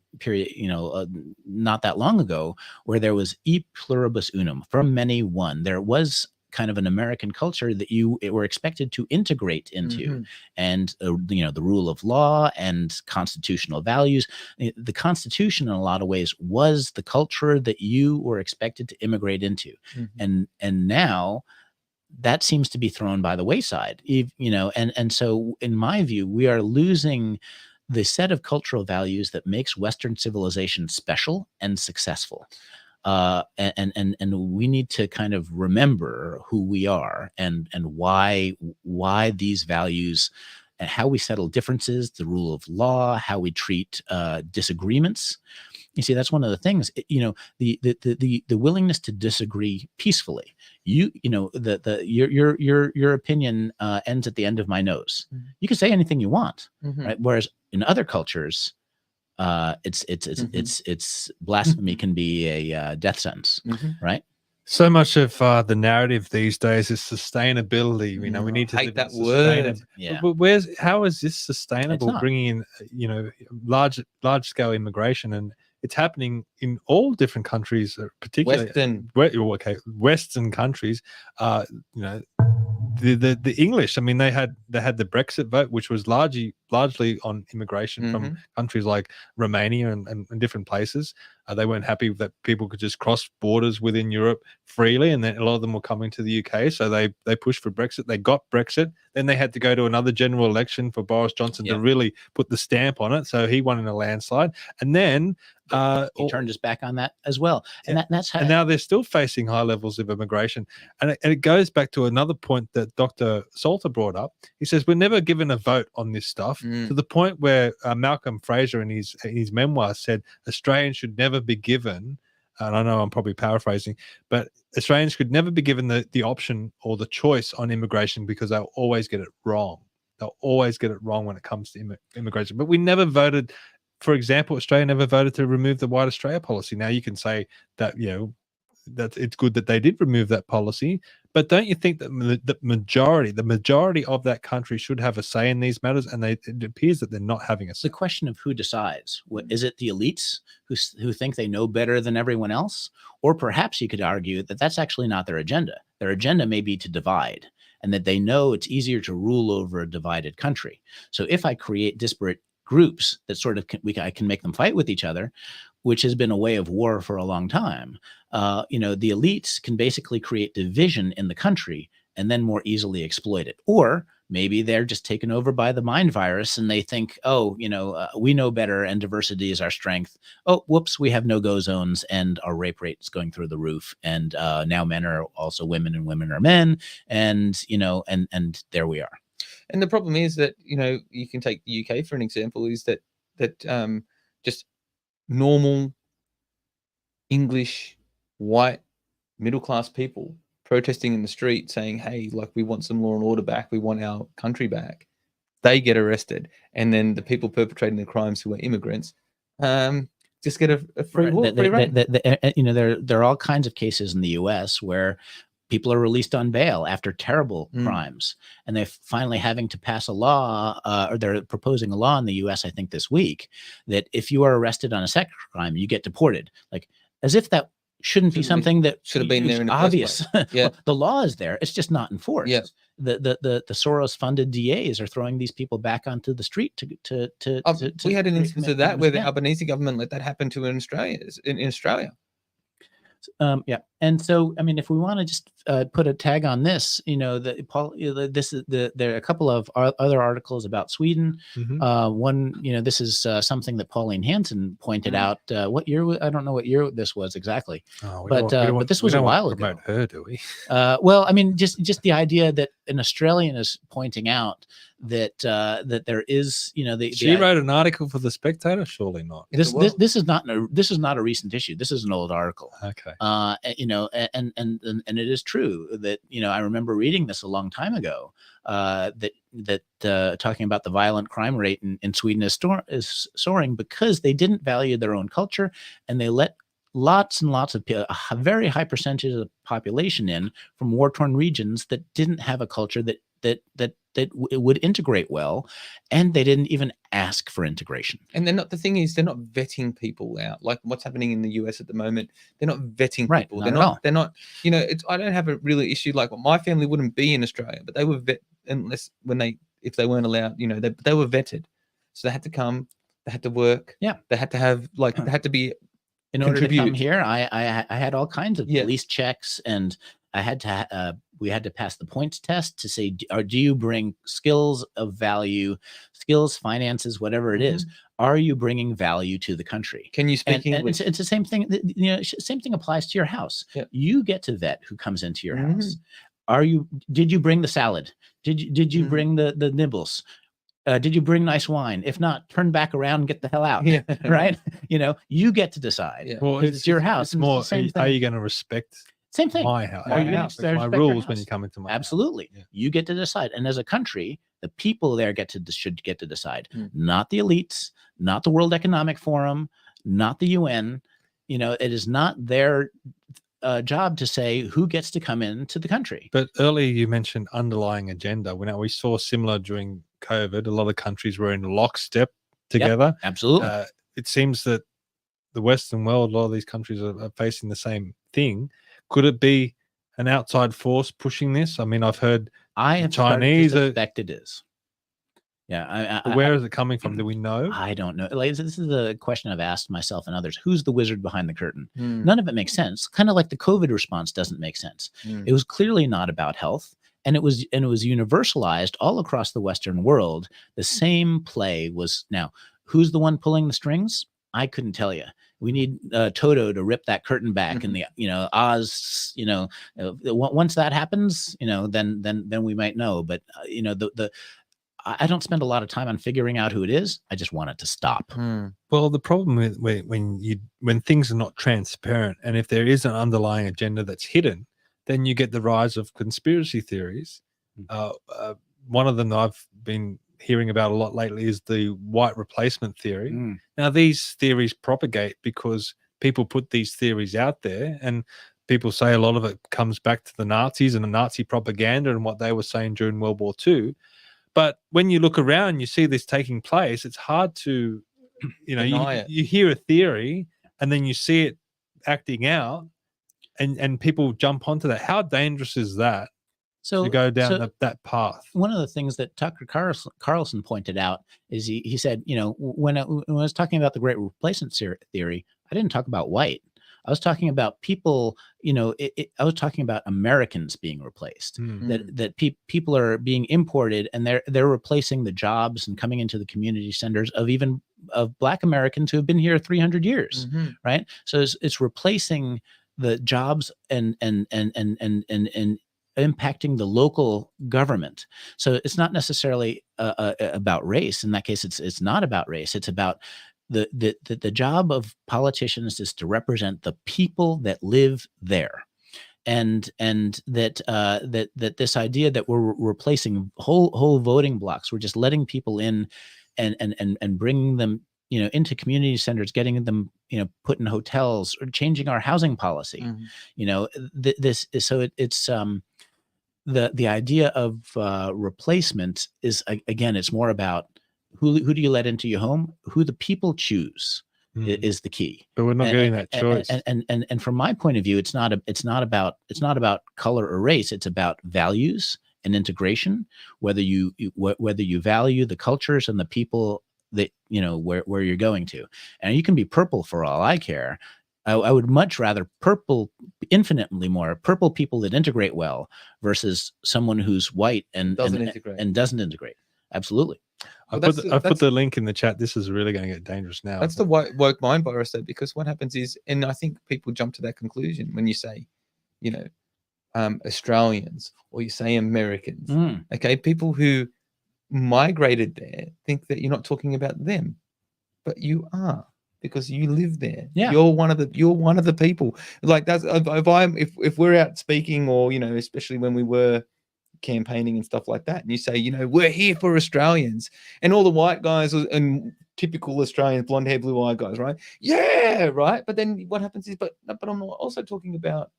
not that long ago, where there was e pluribus unum, from many one. There was kind of an American culture that you were expected to integrate into, and the rule of law and constitutional values. The Constitution, in a lot of ways, was the culture that you were expected to immigrate into, and now that seems to be thrown by the wayside, and so in my view, we are losing the set of cultural values that makes Western civilization special and successful. And we need to kind of remember who we are and why these values and how we settle differences, the rule of law, how we treat disagreements. You see, that's one of the things, the willingness to disagree peacefully. Your opinion ends at the end of my nose. You can say anything you want, right? Whereas in other cultures, it's blasphemy can be a death sentence, right? So much of the narrative these days is sustainability. We need to hate that word. Yeah. But how is this sustainable? Bringing in, large scale immigration, and it's happening in all different countries, particularly Western countries. The English. I mean, they had the Brexit vote, which was largely on immigration from countries like Romania and different places. They weren't happy that people could just cross borders within Europe freely, and then a lot of them were coming to the UK. So they pushed for Brexit. They got Brexit. Then they had to go to another general election for Boris Johnson to really put the stamp on it. So he won in a landslide. And then he turned his back on that as well. And that's how. And now they're still facing high levels of immigration. And it goes back to another point that Dr. Salter brought up. He says we're never given a vote on this stuff, to the point where Malcolm Fraser in his memoir said Australians should never be given, and I know I'm probably paraphrasing, but Australians could never be given the option or the choice on immigration because they'll always get it wrong. They'll always get it wrong when it comes to immigration. But we never voted. For example, Australia never voted to remove the White Australia policy. Now you can say that, that it's good that they did remove that policy, but don't you think that the majority of that country should have a say in these matters? And it appears that they're not having a say. The question of who decides. Is it the elites who think they know better than everyone else? Or perhaps you could argue that that's actually not their agenda. Their agenda may be to divide, and that they know it's easier to rule over a divided country. So if I create disparate groups that sort of I can make them fight with each other, which has been a way of war for a long time. The elites can basically create division in the country and then more easily exploit it. Or maybe they're just taken over by the mind virus and they think, oh, we know better and diversity is our strength. Oh, whoops, we have no-go zones and our rape rate is going through the roof. And now men are also women and women are men. And, and there we are. And the problem is that, you can take the UK for an example, is that just normal English, white, middle-class people protesting in the street saying, hey, like, we want some law and order back, we want our country back, they get arrested. And then the people perpetrating the crimes who are immigrants just get a free walk, free rein. There are all kinds of cases in the US where people are released on bail after terrible crimes, and they're finally having to pass a law, or they're proposing a law in the US, I think this week, that if you are arrested on a sex crime, you get deported. Like, as if that shouldn't be something that should have been there in the obvious. first place. Yeah. Well, the law is there, it's just not enforced. Yeah. The Soros funded DAs are throwing these people back onto the street we had an instance of that where the Albanese government let that happen to in Australia. Yeah, and so I mean, if we want to just put a tag on this, Paul, this is there are a couple of other articles about Sweden. One, this is something that Pauline Hanson pointed out. What year? I don't know what year this was exactly, but this was a while ago. Promote her, do we? Well, I mean, just the idea that an Australian is pointing out that that there is, she wrote an article for the Spectator. Surely not. This is not a recent issue. This is an old article. Okay. And it is true that I remember reading this a long time ago. That talking about the violent crime rate in Sweden is soaring because they didn't value their own culture, and they let lots and lots of a very high percentage of the population in from war-torn regions that didn't have a culture that would integrate well, and they didn't even ask for integration. And they're not vetting people out like what's happening in the US at the moment. They're not vetting people. They're not. I don't have a really issue like my family wouldn't be in Australia, but they were if they weren't allowed. They were vetted, so they had to come. They had to work. Yeah, they had to have they had to be. In order to come here, I had all kinds of police checks, and I had to we had to pass the points test to say, do you bring skills of value, skills, finances, whatever it is? Are you bringing value to the country? Can you speak English? And it's the same thing. Same thing applies to your house. Yeah. You get to vet who comes into your house. Did you bring the salad? Did you bring the nibbles? Did you bring nice wine? If not, turn back around and get the hell out. Yeah. Right? You get to decide. Yeah. Well, it's your house. It's more. Are you going to respect? Same thing. My house. My rules when you come into my Absolutely. House. Yeah. You get to decide. And as a country, the people there should get to decide. Not the elites, not the World Economic Forum, not the UN. It is not their job to say who gets to come into the country. But earlier you mentioned underlying agenda. We saw similar during COVID. A lot of countries were in lockstep together. Yep, absolutely. It seems that the Western world, a lot of these countries are facing the same thing. Could it be an outside force pushing this? I mean, I've heard Chinese. I suspect it is. Yeah. Where is it coming from? Do we know? I don't know. This is a question I've asked myself and others. Who's the wizard behind the curtain? None of it makes sense. Kind of like the COVID response doesn't make sense. It was clearly not about health. And it was universalized all across the Western world. The same play was. Now, who's the one pulling the strings? I couldn't tell you. We need Toto to rip that curtain back, and the Oz. Once that happens, then we might know. But I don't spend a lot of time on figuring out who it is. I just want it to stop. Well, the problem with when things are not transparent, and if there is an underlying agenda that's hidden, then you get the rise of conspiracy theories. One of them that I've been hearing about a lot lately is the white replacement theory. Now, these theories propagate because people put these theories out there, and people say a lot of it comes back to the Nazis and the Nazi propaganda and what they were saying during World War II. But when you look around, you see this taking place. It's hard to, you hear a theory and then you see it acting out, and people jump onto that. How dangerous is that? To go down that path. One of the things that Tucker Carlson pointed out is he said, when I was talking about the great replacement theory, I didn't talk about white. I was talking about people, I was talking about Americans being replaced, that people are being imported, and they're replacing the jobs and coming into the community centers of Black Americans who have been here 300 years, right? So it's replacing the jobs and impacting the local government. So it's not necessarily about race. In that case, it's not about race. It's about the job of politicians is to represent the people that live there, and that this idea that we're replacing whole voting blocks, we're just letting people in and bringing them into community centers, getting them put in hotels, or changing our housing policy. This is so it's the idea of replacement is, again, it's more about who do you let into your home, who the people choose is the key. But we're not getting that choice. And from my point of view, it's not about color or race. It's about values and integration. Whether you value the cultures and the people that where you're going to, and you can be purple for all I care. I would much rather infinitely more purple people that integrate well versus someone who's white and doesn't integrate. Absolutely. I put the link in the chat. This is really going to get dangerous now. That's the woke mind virus, though, because what happens is, and I think people jump to that conclusion when you say, Australians, or you say Americans. Okay, people who migrated there think that you're not talking about them, but you are, because you live there. Yeah, you're one of the people. Like that's if we're out speaking, or especially when we were campaigning and stuff like that, and you say, we're here for Australians, and all the white guys and typical Australians, blonde hair, blue eyed guys, right? Yeah, right. But then what happens is, but I'm also talking about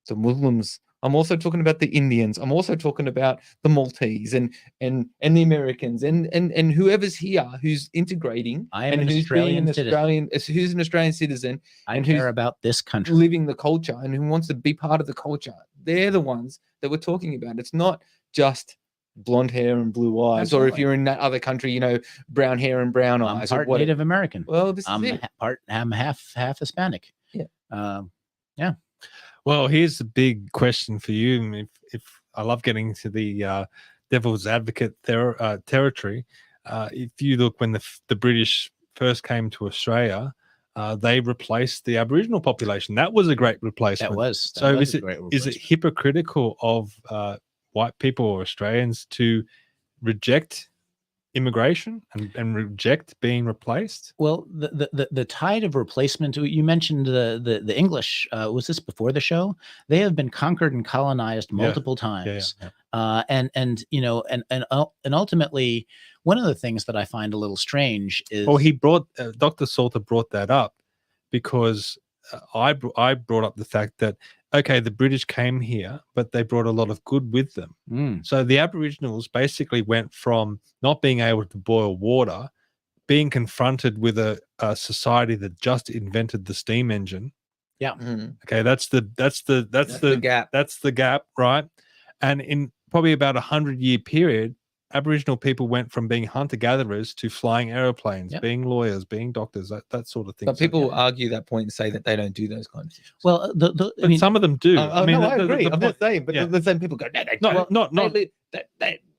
the Muslims. I'm also talking about the Indians. I'm also talking about the Maltese and the Americans and whoever's here who's integrating. I am an Australian citizen. Who's an Australian citizen. I care about this country, living the culture, and who wants to be part of the culture. They're the ones that we're talking about. It's not just blonde hair and blue eyes. Absolutely. Or if you're in that other country, brown hair and brown eyes. I'm part Native American. Well, I'm half Hispanic. Yeah. Yeah. Well, here's the big question for you. If I love getting to the devil's advocate territory, if you look, when the British first came to Australia, they replaced the Aboriginal population. That was a great replacement. Is it hypocritical of white people or Australians to reject immigration and reject being replaced? Well, the tide of replacement, you mentioned the English, was this before the show? They have been conquered and colonized multiple times. And ultimately, one of the things that I find a little strange is, Dr. Salter brought that up because I brought up the fact that, okay, the British came here, but they brought a lot of good with them. So the Aboriginals basically went from not being able to boil water, being confronted with a society that just invented the steam engine. Yeah. Okay, that's the gap. That's the gap, right? And in probably about 100-year period, Aboriginal people went from being hunter-gatherers to flying aeroplanes, being lawyers, being doctors, that sort of thing. But people argue that point and say that they don't do those kinds of things. Well, some of them do. I agree. I'm not saying, but the same people go, no,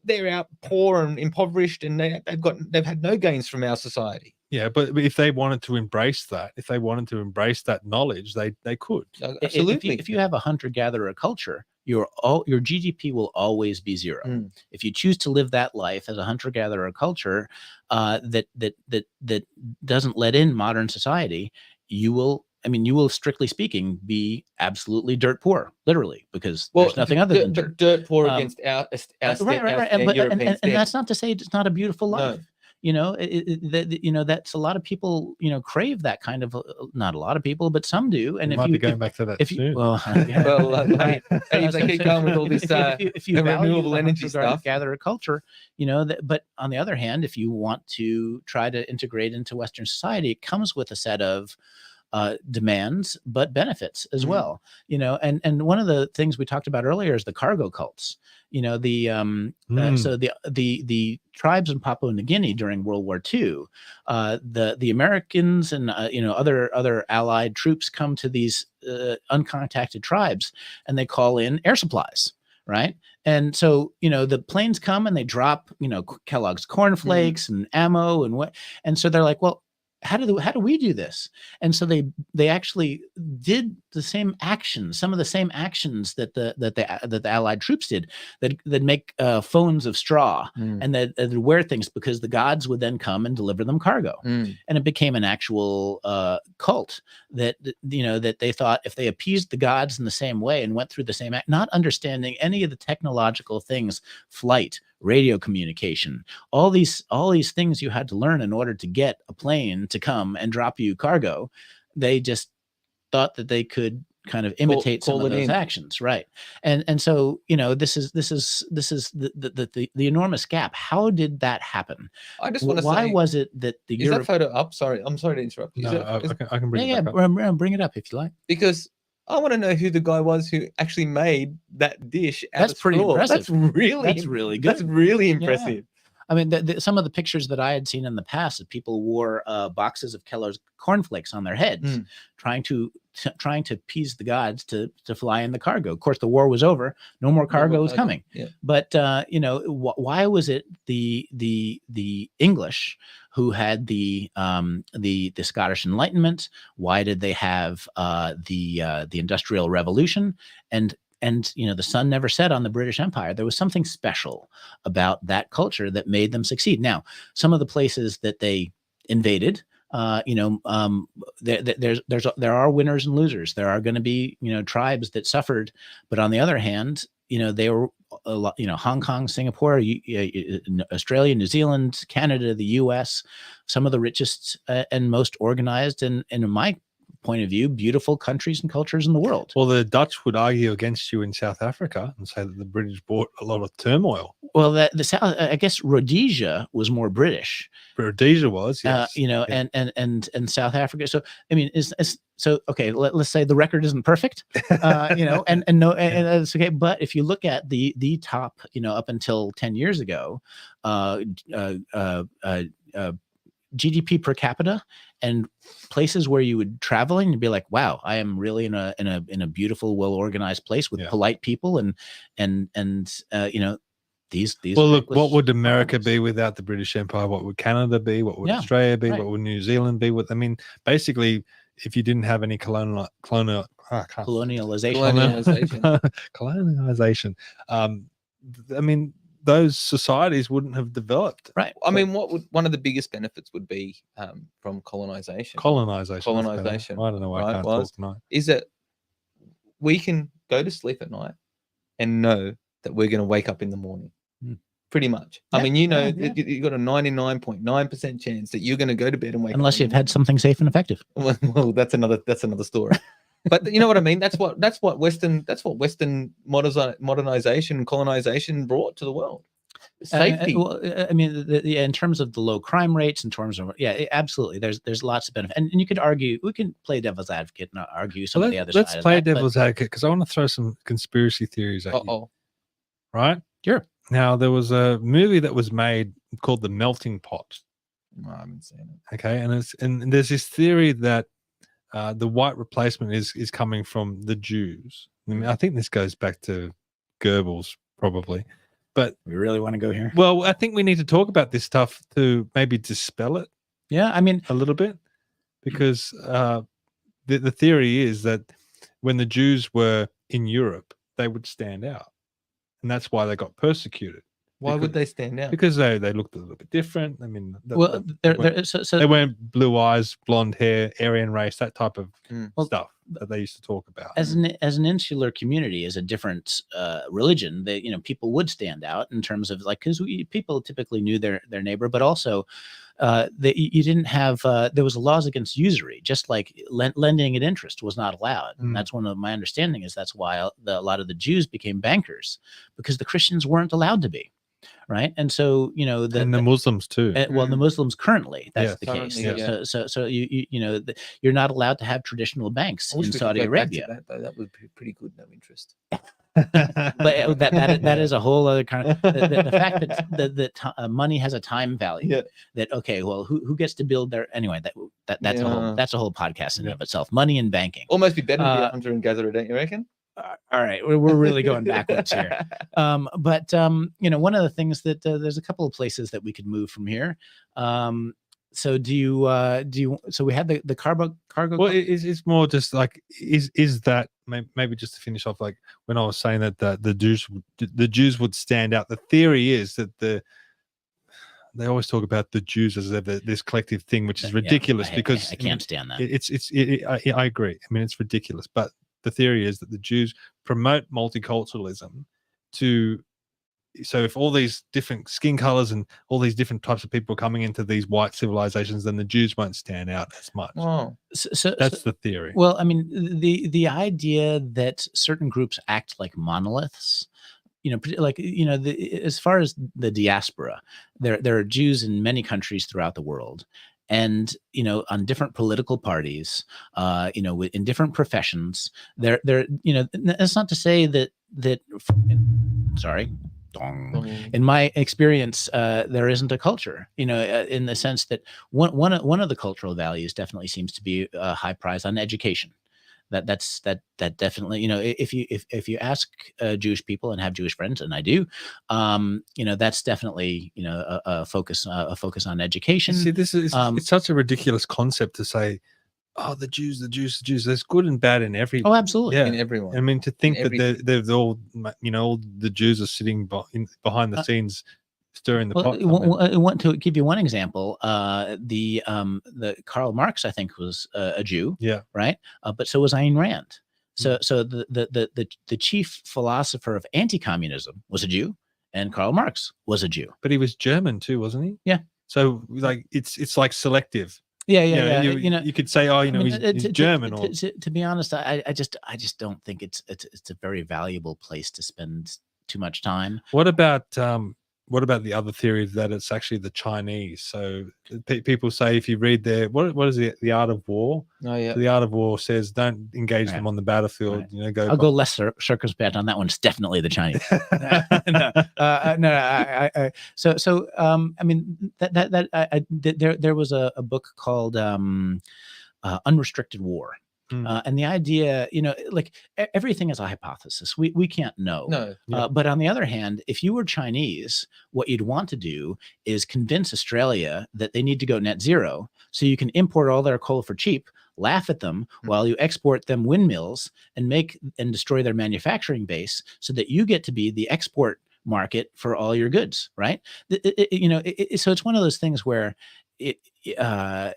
they're out poor and impoverished, and they've had no gains from our society. Yeah, but if they wanted to embrace that, knowledge, they could. Absolutely. If you have a hunter-gatherer culture, your GDP will always be zero. If you choose to live that life as a hunter-gatherer culture that doesn't let in modern society, you will, strictly speaking, be absolutely dirt poor, literally, because there's nothing other than dirt poor against our European and that's not to say it's not a beautiful life. That's a lot of people, crave that kind of, not a lot of people, but some do. And might be going back to that soon. If they keep going with all this if you renewable energy stuff, gather a culture, but on the other hand, if you want to try to integrate into Western society, it comes with a set of demands, but benefits as well. You know, and one of the things we talked about earlier is the cargo cults. You know, so the tribes in Papua New Guinea during World War II, the Americans and you know, other allied troops come to these uncontacted tribes, and they call in air supplies, right? And so, you know, the planes come and they drop, you know, Kellogg's cornflakes and ammo and so they're like, well, how do we do this? And so they actually did the same actions, some of the same actions that the Allied troops did, that make phones of straw and that wear things, because the gods would then come and deliver them cargo. And it became an actual cult that, you know, that they thought if they appeased the gods in the same way and went through the same act, not understanding any of the technological things, flight, radio communication, all these things you had to learn in order to get a plane to come and drop you cargo, they just thought that they could kind of imitate some of those actions, right? And so, you know, this is the enormous gap. How did that happen? I just want to say, why was it that the is that photo up? Sorry, I'm sorry to interrupt you. No, I can bring it back up. Bring it up if you like, because I want to know who the guy was who actually made that dish. That's pretty impressive. That's really good. That's really impressive. Yeah. I mean, some of the pictures that I had seen in the past, that people wore boxes of Kellogg's cornflakes on their heads, trying to appease the gods to fly in the cargo. Of course, the war was over; no more cargo was coming. Yeah. But you know, why was it the English who had the Scottish Enlightenment? Why did they have the Industrial Revolution? And you know, the sun never set on the British Empire. There was something special about that culture that made them succeed. Now, some of the places that they invaded, you know, there are winners and losers. There are going to be, you know, tribes that suffered, but on the other hand, you know, they were a lot, you know, Hong Kong, Singapore, Australia, New Zealand, Canada, the U.S., some of the richest and most organized, and in my point of view, beautiful countries and cultures in the world. Well, the Dutch would argue against you in South Africa and say that the British brought a lot of turmoil. Well, the South, I guess Rhodesia was more British. Rhodesia was, yes. You know, yeah. and South Africa. So I mean, so okay. Let's say the record isn't perfect. You know, and that's okay. But if you look at the top, you know, up until 10 years ago, GDP per capita, and places where you would travel and you'd be like, wow, I am really in a beautiful, well-organized place with polite people and you know, these. Well, look, what would America be without the British Empire? What would Canada be? What would Australia be? What would New Zealand be? I mean, basically, if you didn't have any colonization. I mean, those societies wouldn't have developed. Right. I mean, one of the biggest benefits would be from colonization. I don't know why I can't talk tonight. Is that we can go to sleep at night and know that we're going to wake up in the morning. Pretty much. Yeah, I mean, you know, you've got a 99.9% chance that you're going to go to bed and wake up. Unless you've had something safe and effective. Well, that's another story. But you know what I mean? That's what Western modernization and colonization brought to the world. Safety. Well, I mean, in terms of the low crime rates, in terms of absolutely. There's lots of benefit, and you could argue. We can play devil's advocate and argue some of the other side. Let's play devil's advocate, because I want to throw some conspiracy theories at you. Right? Sure. Now, there was a movie that was made called The Melting Pot. No, I haven't seen it. Okay, and there's this theory that the white replacement is coming from the Jews. I mean, I think this goes back to Goebbels, probably. But we really want to go here? Well, I think we need to talk about this stuff to maybe dispel it. Yeah, I mean, a little bit, because the theory is that when the Jews were in Europe, they would stand out, and that's why they got persecuted. Why would they stand out? Because they looked a little bit different. I mean, well, they weren't blue eyes, blonde hair, Aryan race, that type of stuff that they used to talk about. As an insular community, as a different religion, that, you know, people would stand out in terms of, like, because people typically knew their neighbor, but also you didn't have there was laws against usury, just like lending at interest was not allowed. And that's one of my understanding is that's why a lot of the Jews became bankers, because the Christians weren't allowed to be. right? And so and the Muslims too. Well, the Muslims currently, that's Yes. the case. Currently, yeah. So you're not allowed to have traditional banks I wish in we could Saudi go back to Arabia. that, though. That would be pretty good. No interest. But that is a whole other kind of the fact that money has a time value. Yeah. That okay, well, who gets to build their anyway? That's a whole podcast in and of itself. Money and banking. Almost be better to be a hunter and gatherer, don't you reckon? All right, we're really going backwards here. But one of the things that there's a couple of places that we could move from here. So do you? So we had the cargo. Well, it's more just like is that maybe just to finish off, like when I was saying that the Jews would stand out. The theory is that they always talk about the Jews as this collective thing, which is ridiculous because I can't stand that. I agree. I mean, it's ridiculous, but the theory is that the Jews promote multiculturalism so if all these different skin colors and all these different types of people are coming into these white civilizations, then the Jews won't stand out as much. Oh, so that's the theory. Well, I mean, the idea that certain groups act like monoliths, as far as the diaspora, there are Jews in many countries throughout the world. And on different political parties, in different professions, that's not to say that. Sorry, in my experience, there isn't a culture. In the sense that one of the cultural values definitely seems to be a high prize on education. That definitely, if you ask Jewish people and have Jewish friends, and I do, that's definitely a focus on education. See, this is it's such a ridiculous concept to say, oh, the Jews. There's good and bad in every. Oh, absolutely, yeah. in everyone. I mean, to think that they're all, all the Jews are sitting behind the scenes. Stirring the pot. I want to give you one example. The Karl Marx, I think, was a Jew. Yeah. Right. But so was Ayn Rand. So the chief philosopher of anti-communism was a Jew, and Karl Marx was a Jew. But he was German too, wasn't he? Yeah. So like it's like selective. Yeah. You could say, oh, he's German. To be honest, I just don't think it's a very valuable place to spend too much time. What about the other theory that it's actually the Chinese? So people say if you read what is it, The Art of War? Oh yeah. So The Art of War says don't engage them on the battlefield. Right. Go. I'll go less circumspect on that one. It's definitely the Chinese. So I mean there was a book called Unrestricted War. And the idea, like everything is a hypothesis. We can't know. No. But on the other hand, if you were Chinese, what you'd want to do is convince Australia that they need to go net zero so you can import all their coal for cheap, laugh at them while you export them windmills and destroy their manufacturing base so that you get to be the export market for all your goods, right? So it's one of those things where the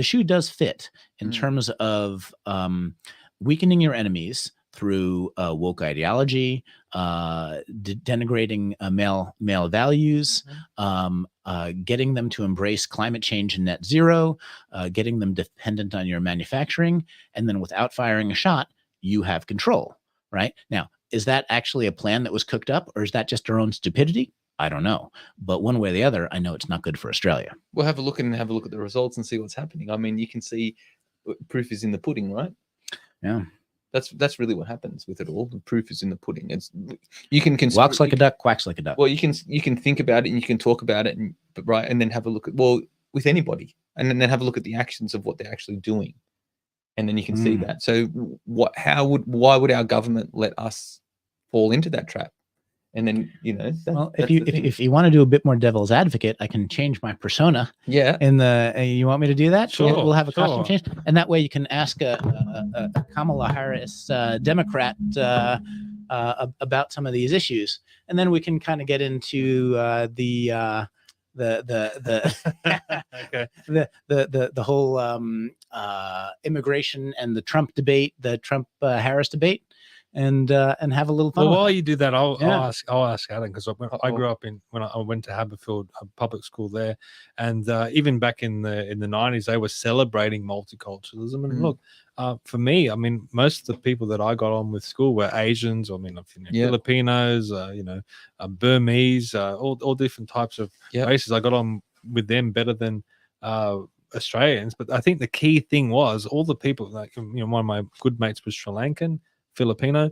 shoe does fit in terms of weakening your enemies through woke ideology, denigrating male values, getting them to embrace climate change and net zero, getting them dependent on your manufacturing, and then without firing a shot, you have control. Right now, is that actually a plan that was cooked up, or is that just our own stupidity? I don't know, but one way or the other, I know it's not good for Australia. We'll have a look at the results and see what's happening. I mean, you can see proof is in the pudding, right? Yeah, that's really what happens with it all. The proof is in the pudding. You can walks like a duck, quacks like a duck. Well, you can think about it and you can talk about it, and then have a look at with anybody, and then have a look at the actions of what they're actually doing, and then you can see that. So why would our government let us fall into that trap? And then if you want to do a bit more devil's advocate, I can change my persona. Yeah. You want me to do that? Sure. We'll have a costume change, and that way you can ask a Kamala Harris Democrat about some of these issues, and then we can kind of get into the whole immigration and the Trump debate, the Trump Harris debate. And have a little fun. Well, while you do that, I'll ask Adam, because I grew up when I went to Haberfield public school there, and even back in the 90s, they were celebrating multiculturalism. And look, For me, I mean, most of the people that I got on with school were Asians, or I mean, Filipinos, Burmese, all different types of races. I got on with them better than Australians. But I think the key thing was all the people, like, you know, one of my good mates was Sri Lankan, Filipino.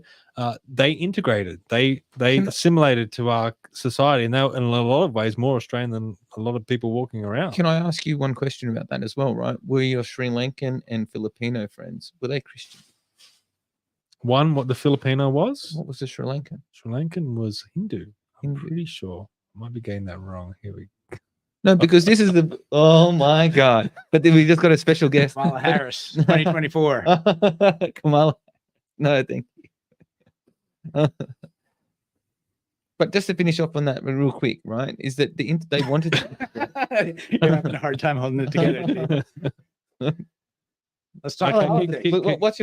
They integrated, they assimilated to our society, and they were in a lot of ways more Australian than a lot of people walking around. Can I ask you one question about that as well, right? Were your Sri Lankan and Filipino friends, were they Christian? One, what the Filipino was? What was the Sri Lankan? Sri Lankan was Hindu. I'm pretty sure. I might be getting that wrong. Here we go. No, because this is the, oh my God. But then we just got a special guest. Kamala Harris, 2024. Kamala. No, thank you. But just to finish off on that real quick, right? Is that they wanted to... You're having a hard time holding it together. Let's talk about what's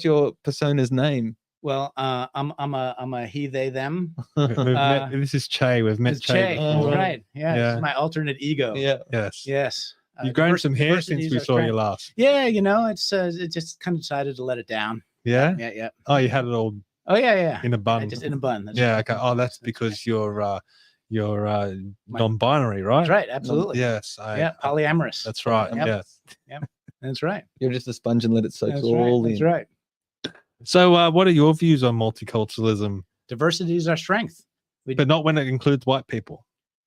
your persona's name? Well, I'm a he, they, them. This is Che. We've met Che. That's right. Yeah, this is my alternate ego. Yeah. Yes. You've grown some hair since we saw you last. Yeah, you know, it just kind of decided to let it down. Yeah. Yeah. Oh, you had it all. Oh yeah. In a bun. Just in a bun. That's yeah. right. Okay. Oh, that's because you're non-binary, right? That's right. Absolutely. Yes. Polyamorous. That's right. Yep. Yes. Yep. That's right. You're just a sponge and let it soak all in. That's right. So, what are your views on multiculturalism? Diversity is our strength. But not when it includes white people.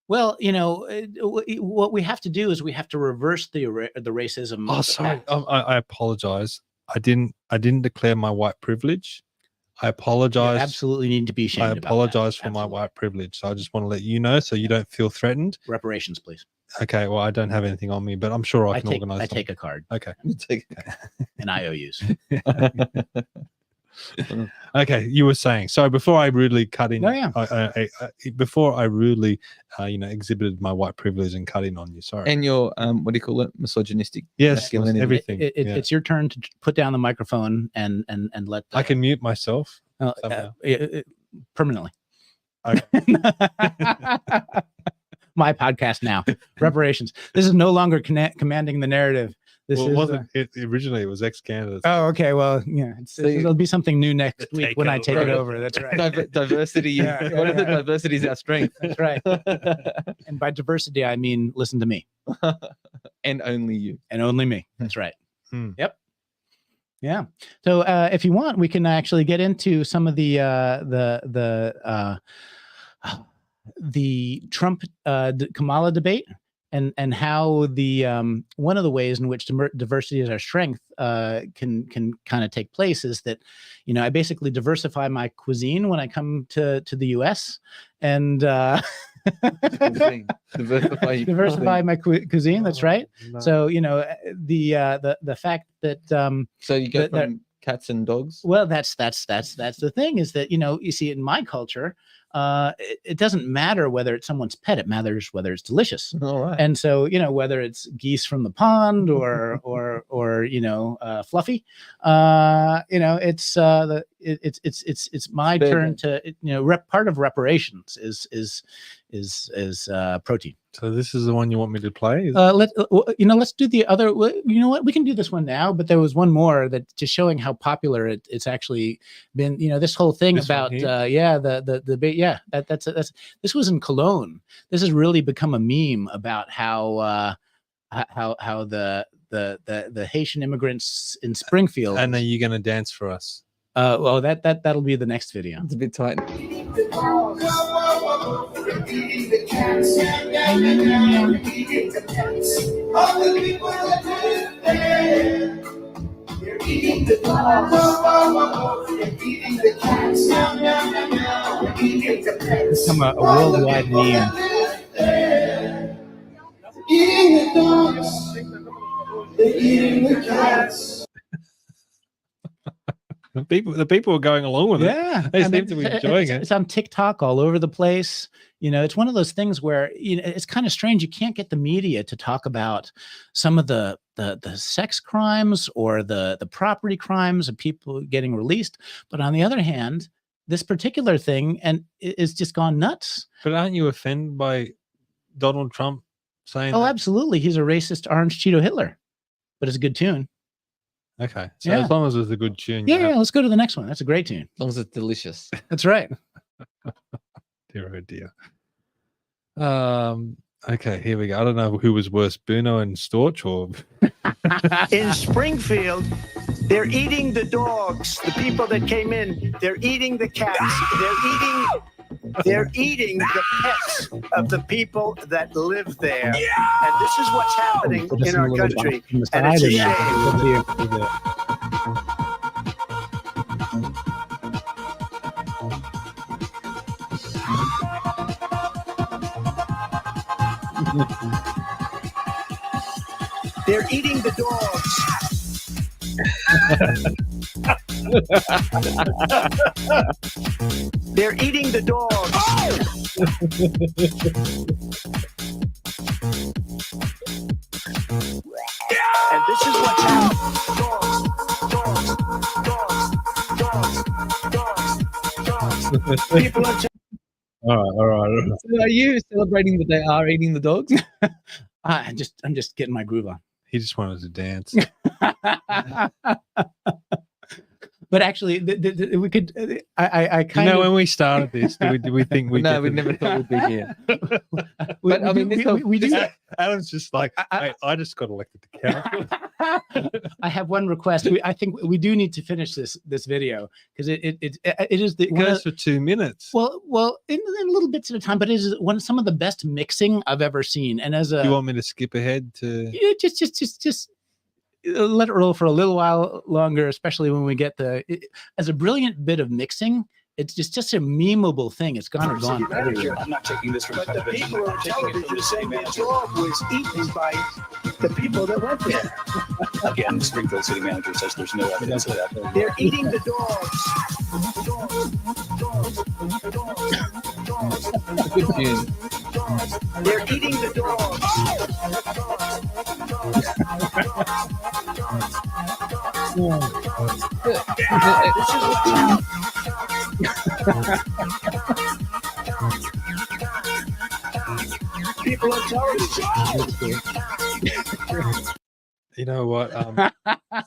Well, you know, what we have to do is we have to reverse the racism. Oh, sorry. I apologize. I didn't declare my white privilege. I apologize. You absolutely need to be ashamed. I apologize for my white privilege. So I just want to let you know so you don't feel threatened. Reparations, please. Okay. Well, I don't have anything on me, but I'm sure I can organize. I take a card. Okay. And IOUs. Okay, you were saying. So before I rudely cut in, before I rudely, exhibited my white privilege and cut in on you. Sorry. And your what do you call it? Misogynistic. Yes, everything. It's your turn to put down the microphone and let. I can mute myself permanently. Okay. My podcast now. Reparations. This is no longer commanding the narrative. This wasn't it originally? It was XCandidates. Oh, okay. Well, yeah, it'll be something new next week when I take it over. That's right. Diversity. What is it? Diversity is our strength. That's right. And by diversity, I mean listen to me, and only you, and only me. That's right. Yep. Yeah. So if you want, we can actually get into some of the Trump Kamala debate. And how the one of the ways in which diversity is our strength can kind of take place is that, you know, I basically diversify my cuisine when I come to the U.S. and diversify my cuisine. That's right. No. So you know the fact that so you go from cats and dogs. Well, that's the thing is that, you know, you see in my culture. It doesn't matter whether it's someone's pet, it matters whether it's delicious. All right. And so, you know, whether it's geese from the pond or you know, fluffy, you know, it's my turn to, you know, part of reparations is protein. So this is the one you want me to play? Let's do the other. You know what? We can do this one now. But there was one more that just showing how popular it's actually been. You know, this whole thing about this was in Cologne. This has really become a meme about how the Haitian immigrants in Springfield. And are you going to dance for us? Well, that'll be the next video. It's a bit tight. It's become a worldwide meme. Eating the dogs, they're eating the cats. The people are going along with it. Yeah, They seem to be enjoying it. It's on TikTok all over the place. You know, it's one of those things where, you know, it's kind of strange. You can't get the media to talk about some of the sex crimes or the property crimes of people getting released. But on the other hand, this particular thing is just gone nuts. But aren't you offended by Donald Trump saying? Oh, absolutely. He's a racist orange Cheeto Hitler. But it's a good tune. Okay. So Yeah. as long as it's a good tune. Yeah, let's go to the next one. That's a great tune. As long as it's delicious. That's right. Dear, oh dear. Okay, here we go. I don't know who was worse, Bruno and Storch or... In Springfield, they're eating the dogs. The people that came in, they're eating the cats. They're eating the pets of the people that live there. And this is what's happening in our country. And it's a shame. They're eating the dogs. They're eating the dogs. And this is what's happening. Dogs. People are all right. So are you celebrating that they are eating the dogs? I'm just getting my groove on. He just wanted to dance. But actually, we could. I kind of. When we started this, did we think we? No, we never thought we'd be here. But I mean, we do. Alan's just like, I just got elected to count. I have one request. I think we do need to finish this video because it is the. It goes for 2 minutes. Well, in little bits at a time, but it is some of the best mixing I've ever seen. And as a, you want me to skip ahead to? Yeah, just let it roll for a little while longer, especially when we get as a brilliant bit of mixing. It's just a memeable thing. It's gone or gone. I'm not taking this from television. But the people on television saying the dog was eaten by the people that went there. Again, the Springfield city manager says there's no evidence of that. They're eating the dogs. Good tune. They're eating the dogs. This is what's people on television. You know what?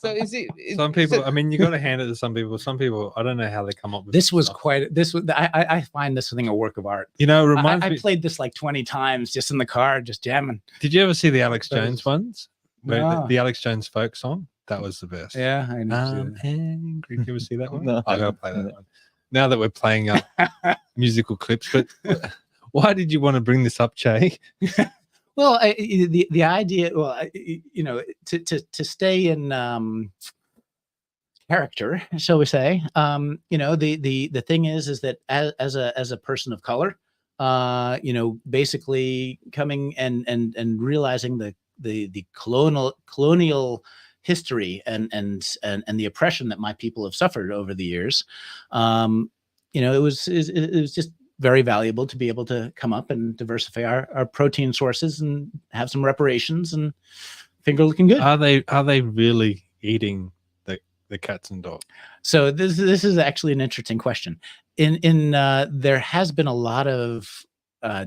So is it? Some people. I mean, you got to hand it to some people. Some people, I don't know how they come up with this. Was stuff. quite. This was. I find this thing a work of art. You know, it reminds me. I played this like 20 times just in the car, just jamming. Did you ever see the Alex Jones ones? No. The Alex Jones folk song. That was the best. Yeah, I know. Angry. Did you ever see that one? No, I gotta play that one. Now that we're playing musical clips, but why did you want to bring this up, Jay? Well, the idea, to stay in character, shall we say? The thing is that as a person of color, basically coming and realizing the colonial history and the oppression that my people have suffered over the years, it was just very valuable to be able to come up and diversify our protein sources and have some reparations and finger looking good. Are they really eating the cats and dogs? So this is actually an interesting question. There has been a lot of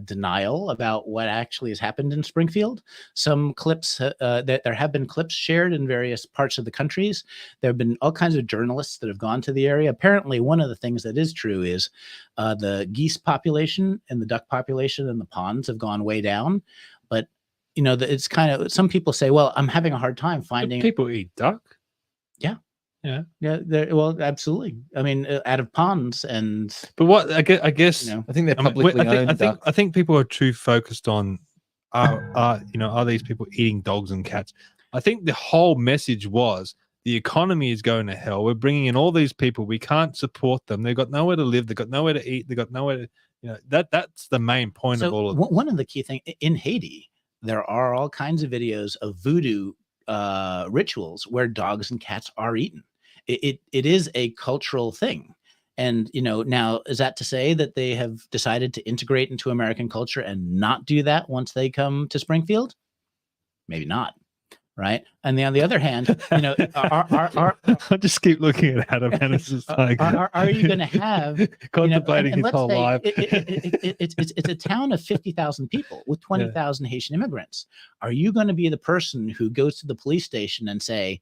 denial about what actually has happened in Springfield. Some clips, there have been clips shared in various parts of the countries. There have been all kinds of journalists that have gone to the area. Apparently, one of the things that is true is the geese population and the duck population in the ponds have gone way down. But, it's kind of, some people say, well, I'm having a hard time finding. People eat duck? Yeah. Yeah. Well, absolutely. I mean, out of ponds and. But what I guess I think they're publicly owned. I think people are too focused on are these people eating dogs and cats? I think the whole message was the economy is going to hell. We're bringing in all these people. We can't support them. They've got nowhere to live. They've got nowhere to eat. They've got nowhere to. That's the main point of all of it. One of the key things in Haiti, there are all kinds of videos of voodoo rituals where dogs and cats are eaten. It is a cultural thing. And, now is that to say that they have decided to integrate into American culture and not do that once they come to Springfield? Maybe not. Right. And on the other hand, I just keep looking at Adam and it's just like, are you going to have contemplating his whole life? It's a town of 50,000 people with 20,000 Haitian immigrants. Are you going to be the person who goes to the police station and say,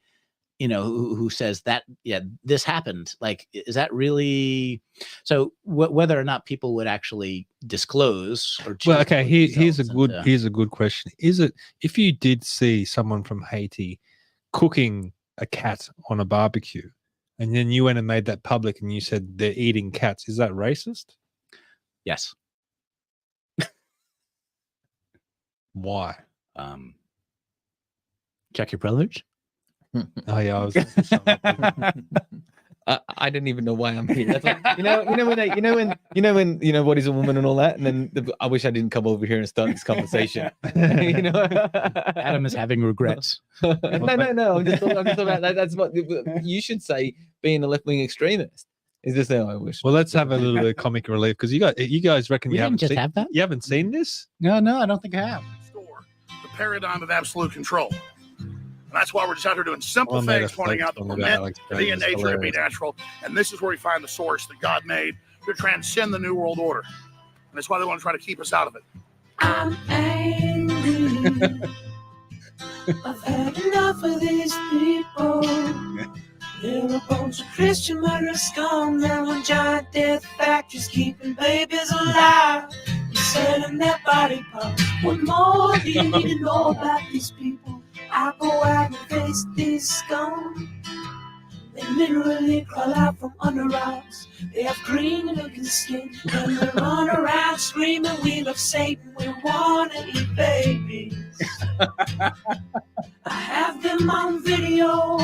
you know, who says that, yeah, this happened. Like, is that really so? Whether or not people would actually disclose or well, okay, here's a good question. Is it, if you did see someone from Haiti cooking a cat on a barbecue, and then you went and made that public, and you said they're eating cats, is that racist? Yes. Why? Check your privilege. Oh yeah, I was. I didn't even know why I'm here. That's like, when what is a woman and all that, and then I wish I didn't come over here and start this conversation. You know, Adam is having regrets. No. I'm just talking about that. That's what you should say. Being a left-wing extremist is just how I wish. Well, let's have a little bit of comic relief, because you guys reckon you haven't seen that? You haven't seen this? No, I don't think I have. The paradigm of absolute control. And that's why we're just out here doing simple things, pointing out that we're meant to be in nature, to be natural. And this is where we find the source that God made to transcend the New World Order. And that's why they want to try to keep us out of it. I'm angry. I've had enough of these people. They're a bunch of Christian murderers, scum. They're on giant death factories, keeping babies alive. You're selling their body parts. What more do you need to know about these people? I go out and face these scum. They literally crawl out from under rocks. They have green looking skin, and they run around screaming, we love Satan, we want to eat babies. I have them on video.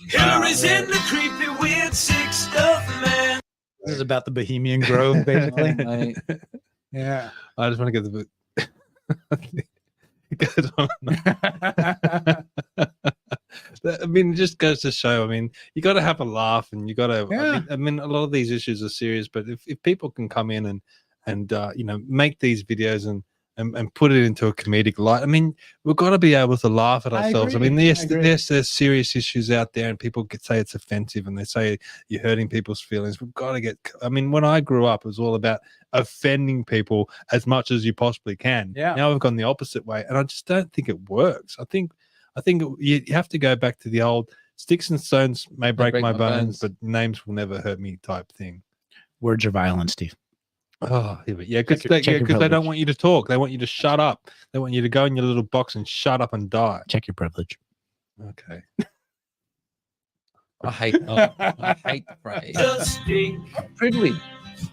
Hillary's in the creepy, weird, sick stuff, man. This is about the Bohemian Grove, basically. Yeah. I just want to get the I mean, it just goes to show, I mean, you got to have a laugh, and you got to, I mean, a lot of these issues are serious, but if people can come in and make these videos and put it into a comedic light, I mean, we've got to be able to laugh at ourselves. I mean, there's serious issues out there, and people could say it's offensive, and they say you're hurting people's feelings. We've got to get, I mean, when I grew up, it was all about offending people as much as you possibly can. Yeah. Now we've gone the opposite way, and I just don't think it works. I think you have to go back to the old sticks and stones may break my bones, but names will never hurt me type thing. Words are violent, Steve. Oh, yeah, because they don't want you to talk. They want you to shut up. They want you to go in your little box and shut up and die. Check your privilege. Okay. I hate the phrase. Just speak. Privilege.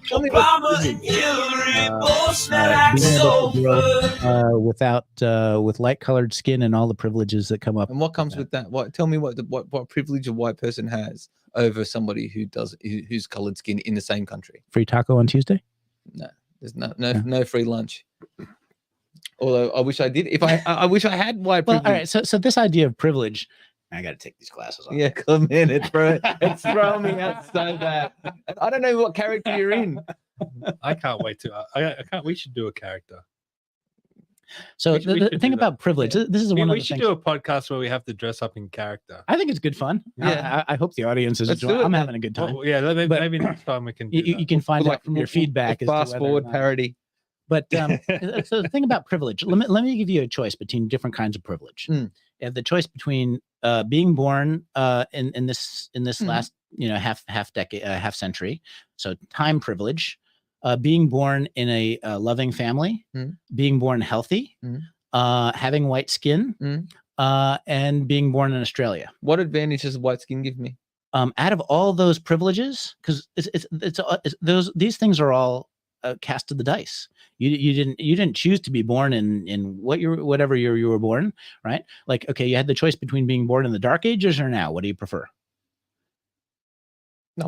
Tell me Obama and Hillary both smell like soap. With light-colored skin and all the privileges that come up. And what comes with that? Tell me what privilege a white person has over somebody who's colored skin in the same country. Free taco on Tuesday? No, there's no free lunch. Although I wish I did. If I wish I had white privilege. All right. So this idea of privilege, I got to take these glasses off. Yeah, come in. It's throwing me out so bad. I don't know what character you're in. I can't wait to. I can't. We should do a character. So the thing about privilege, this is one of the things. We should do a podcast where we have to dress up in character. I think it's good fun. Yeah. I hope the audience is enjoying. I'm having a good time. Well, yeah, maybe next time we can. You can find out from your feedback. Fast forward parody. But so the thing about privilege, let me give you a choice between different kinds of privilege. You have the choice between being born in this last half century, so time privilege. Being born in a loving family, being born healthy, having white skin, and being born in Australia. What advantage does white skin give me? Out of all those privileges, because these things are all cast of the dice. You didn't choose to be born in whatever year you were born, right? Like, okay, you had the choice between being born in the Dark Ages or now. What do you prefer? Now,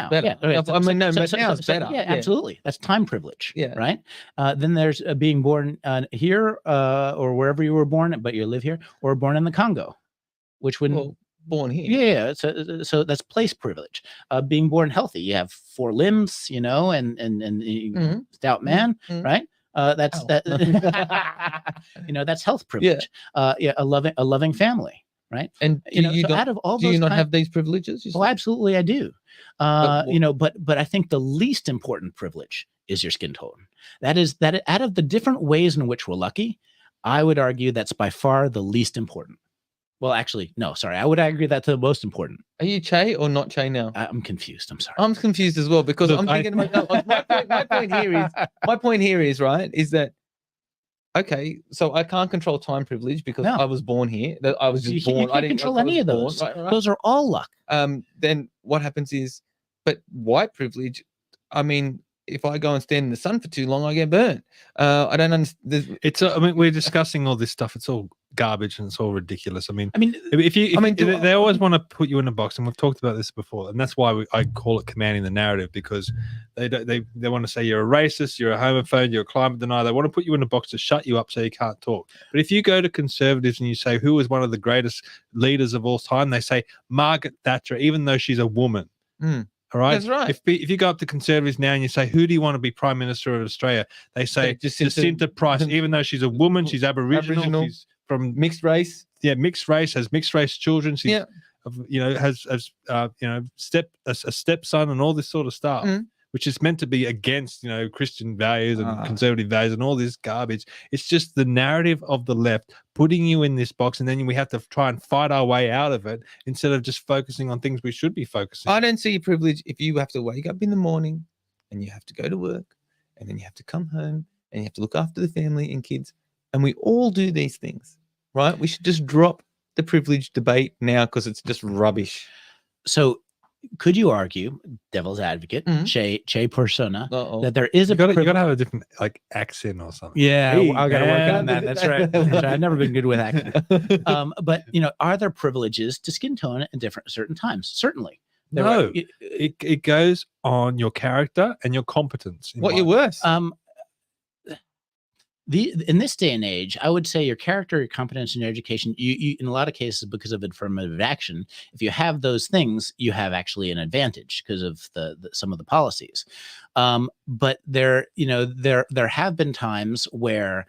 better. Yeah. I mean, now it's better. Yeah, absolutely. That's time privilege. Yeah. Right. Then there's being born here or wherever you were born, but you live here, or born in the Congo, which wouldn't. Born here. Yeah. So that's place privilege. Being born healthy, you have 4 limbs, and stout man, right? That's that's health privilege. Yeah. A loving family. Right. And out of all those, do you not have these privileges? Oh, absolutely, I do. But I think the least important privilege is your skin tone. That out of the different ways in which we're lucky, I would argue that's by far the least important. Well, actually, no, sorry. I would agree that to the most important. Are you Che or not Che now? I'm confused. I'm sorry. I'm confused as well because I'm thinking about my point here is right, is that okay, so I can't control time privilege because I was born here. That I was just born. You can't control any of those. Right. Those are all luck. Then what happens is, but white privilege, I mean, if I go and stand in the sun for too long, I get burnt. I don't understand. I mean, we're discussing all this stuff. It's all garbage and it's all ridiculous. I mean, they always want to put you in a box, and we've talked about this before, and that's why I call it commanding the narrative, because they want to say you're a racist, you're a homophobe, you're a climate denier. They want to put you in a box to shut you up so you can't talk. But if you go to conservatives and you say who is one of the greatest leaders of all time, they say Margaret Thatcher, even though she's a woman. All right. That's right. If you go up to conservatives now and you say, who do you want to be Prime Minister of Australia? They say Jacinta Price, even though she's a woman, she's Aboriginal. She's from mixed race. Yeah, mixed race, has mixed race children. She's, has a stepson and all this sort of stuff, which is meant to be against, Christian values and conservative values and all this garbage. It's just the narrative of the left putting you in this box, and then we have to try and fight our way out of it instead of just focusing on things we should be focusing. I don't see privilege if you have to wake up in the morning and you have to go to work and then you have to come home and you have to look after the family and kids. And we all do these things, right? We should just drop the privilege debate now because it's just rubbish. So could you argue, devil's advocate, Che persona, that there is you got to have a different accent or something? Yeah, hey, I got to work on that. That's right. I've never been good with accent. But are there privileges to skin tone at certain times? Certainly. No, it goes on your character and your competence. What you're worth. In this day and age, I would say your character, your competence, and your education, you in a lot of cases, because of affirmative action, if you have those things, you have actually an advantage because of some of the policies. But there have been times where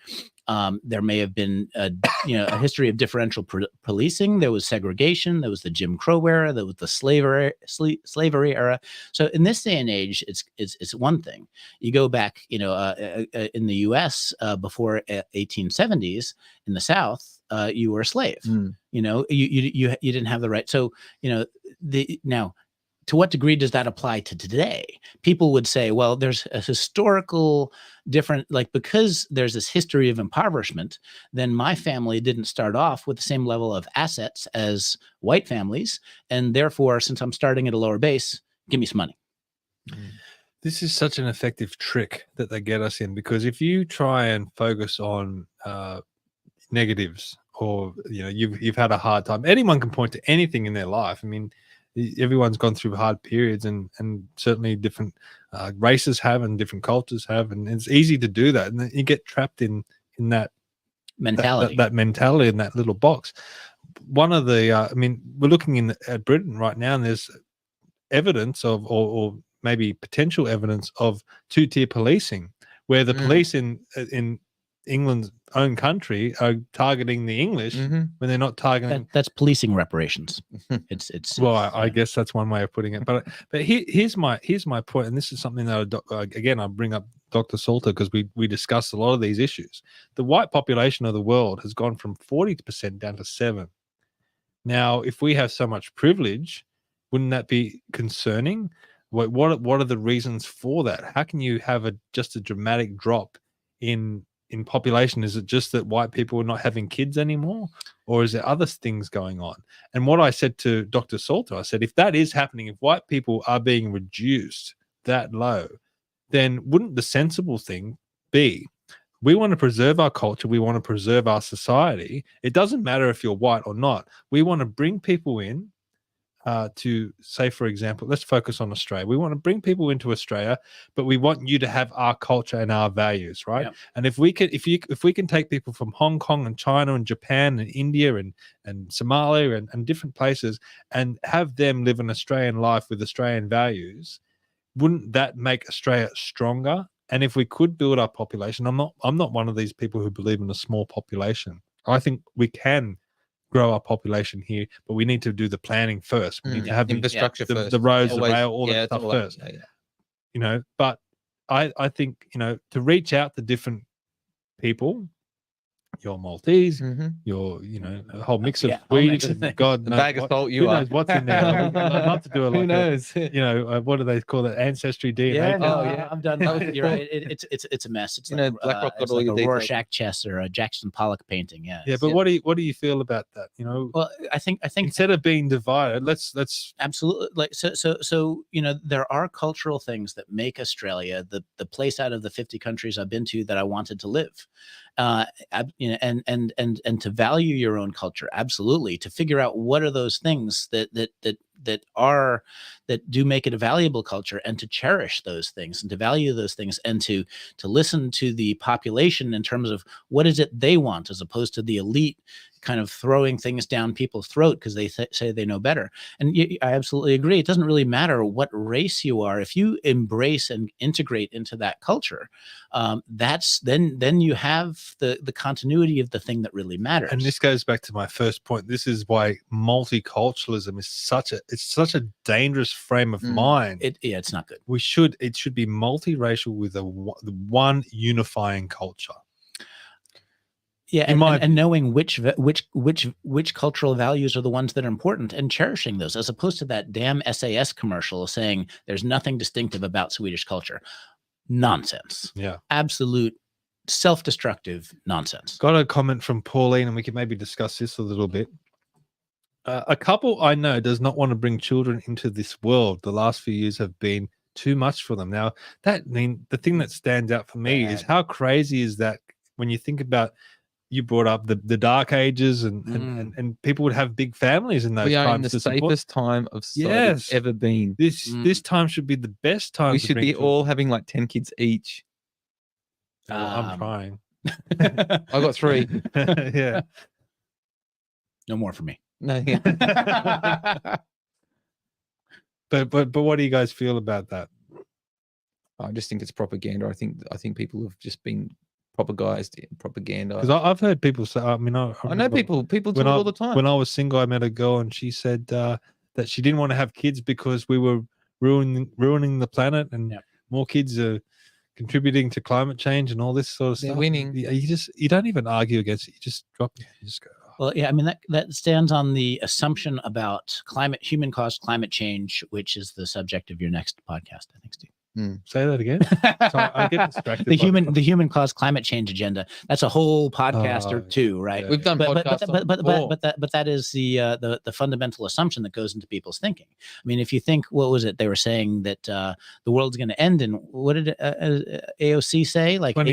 there may have been a history of differential policing. There was segregation. There was the Jim Crow era. There was the slavery era. So in this day and age, it's one thing. You go back, in the U.S. Before 1870s in the South, you were a slave. You didn't have the right. So now. To what degree does that apply to today? People would say, well, there's a historical different, because there's this history of impoverishment, then my family didn't start off with the same level of assets as white families. And therefore, since I'm starting at a lower base, give me some money. This is such an effective trick that they get us in, because if you try and focus on negatives, or, you've had a hard time, anyone can point to anything in their life. I mean, everyone's gone through hard periods, and certainly different races have, and different cultures have, and it's easy to do that, and then you get trapped in that mentality, that mentality in that little box. One of the, we're looking at Britain right now, and there's evidence of, or maybe potential evidence of two-tier policing, where the police in England's own country are targeting the English when they're not targeting. That's policing reparations. I guess that's one way of putting it. But here's my point, and this is something that I bring up Dr. Salter, because we discussed a lot of these issues. The white population of the world has gone from 40% down to 7%. Now, if we have so much privilege, wouldn't that be concerning? What are the reasons for that? How can you have just a dramatic drop in population? Is it just that white people are not having kids anymore, or is there other things going on? And what I said to Dr. Salter, I said, if that is happening, if white people are being reduced that low, then wouldn't the sensible thing be, we want to preserve our culture, we want to preserve our society. It doesn't matter if you're white or not. We want to bring people in to, say, for example, let's focus on Australia. We want to bring people into Australia, but we want you to have our culture and our values, right? Yep. And if we can take people from Hong Kong and China and Japan and India and Somalia and different places and have them live an Australian life with Australian values, wouldn't that make Australia stronger? And if we could build our population, I'm not one of these people who believe in a small population. I think we can grow our population here, but we need to do the planning first. We need to have infrastructure first, the roads, the rail, all that stuff first. But I think, to reach out to different people your Maltese, Mm-hmm. your, a whole mix of Swedish, God knows, bag of salt who knows what's in there. I'd love to do it. Who knows? What do they call it? Ancestry DNA. Yeah, test. no, I'm done. You're right. It's a mess. It's like BlackRock got it's all like your a details. Rorschach chess or a Jackson Pollock painting. Yeah. Yeah, but what do you feel about that? Well, I think instead of being divided, let's absolutely like so there are cultural things that make Australia the place out of the 50 countries I've been to that I wanted to live. And to value your own culture, absolutely. To figure out what are those things that do make it a valuable culture, and to cherish those things and to value those things, and to listen to the population in terms of what is it they want, as opposed to the elite kind of throwing things down people's throat because they say they know better. And I absolutely agree. It doesn't really matter what race you are. If you embrace and integrate into that culture, that's then you have the continuity of the thing that really matters. And this goes back to my first point. This is why multiculturalism is such a dangerous frame of mind. It's not good. It should be multiracial with the one unifying culture. Yeah, and knowing which cultural values are the ones that are important, and cherishing those, as opposed to that damn SAS commercial saying there's nothing distinctive about Swedish culture. Nonsense. Yeah, absolute self-destructive nonsense. Got a comment from Pauline, and we can maybe discuss this a little bit. A couple I know does not want to bring children into this world. The last few years have been too much for them. Now, the thing that stands out for me is how crazy is that when you think about. You brought up the dark ages, and people would have big families in those times. We are in the safest time of society it's ever been. This time should be the best time. We should be all having like 10 kids each. I'm trying. I got 3. Yeah. No more for me. No. Yeah. But what do you guys feel about that? I just think it's propaganda. I think people have just been propaganda. Because I've heard people say, I know people do it all the time. When I was single, I met a girl, and she said that she didn't want to have kids because we were ruining the planet, and more kids are contributing to climate change and all this sort of stuff. They're winning. You don't even argue against it. You just drop it. You just go. Well, yeah, I mean that stands on the assumption about human-caused climate change, which is the subject of your next podcast, I think, Steve. Say that again. Sorry, I get distracted. The human-caused climate change agenda. That's a whole podcast or two, right? Yeah. We've done podcasts, but that is the fundamental assumption that goes into people's thinking. I mean, if you think, what was it they were saying that the world's going to end in? What did AOC say? Like 20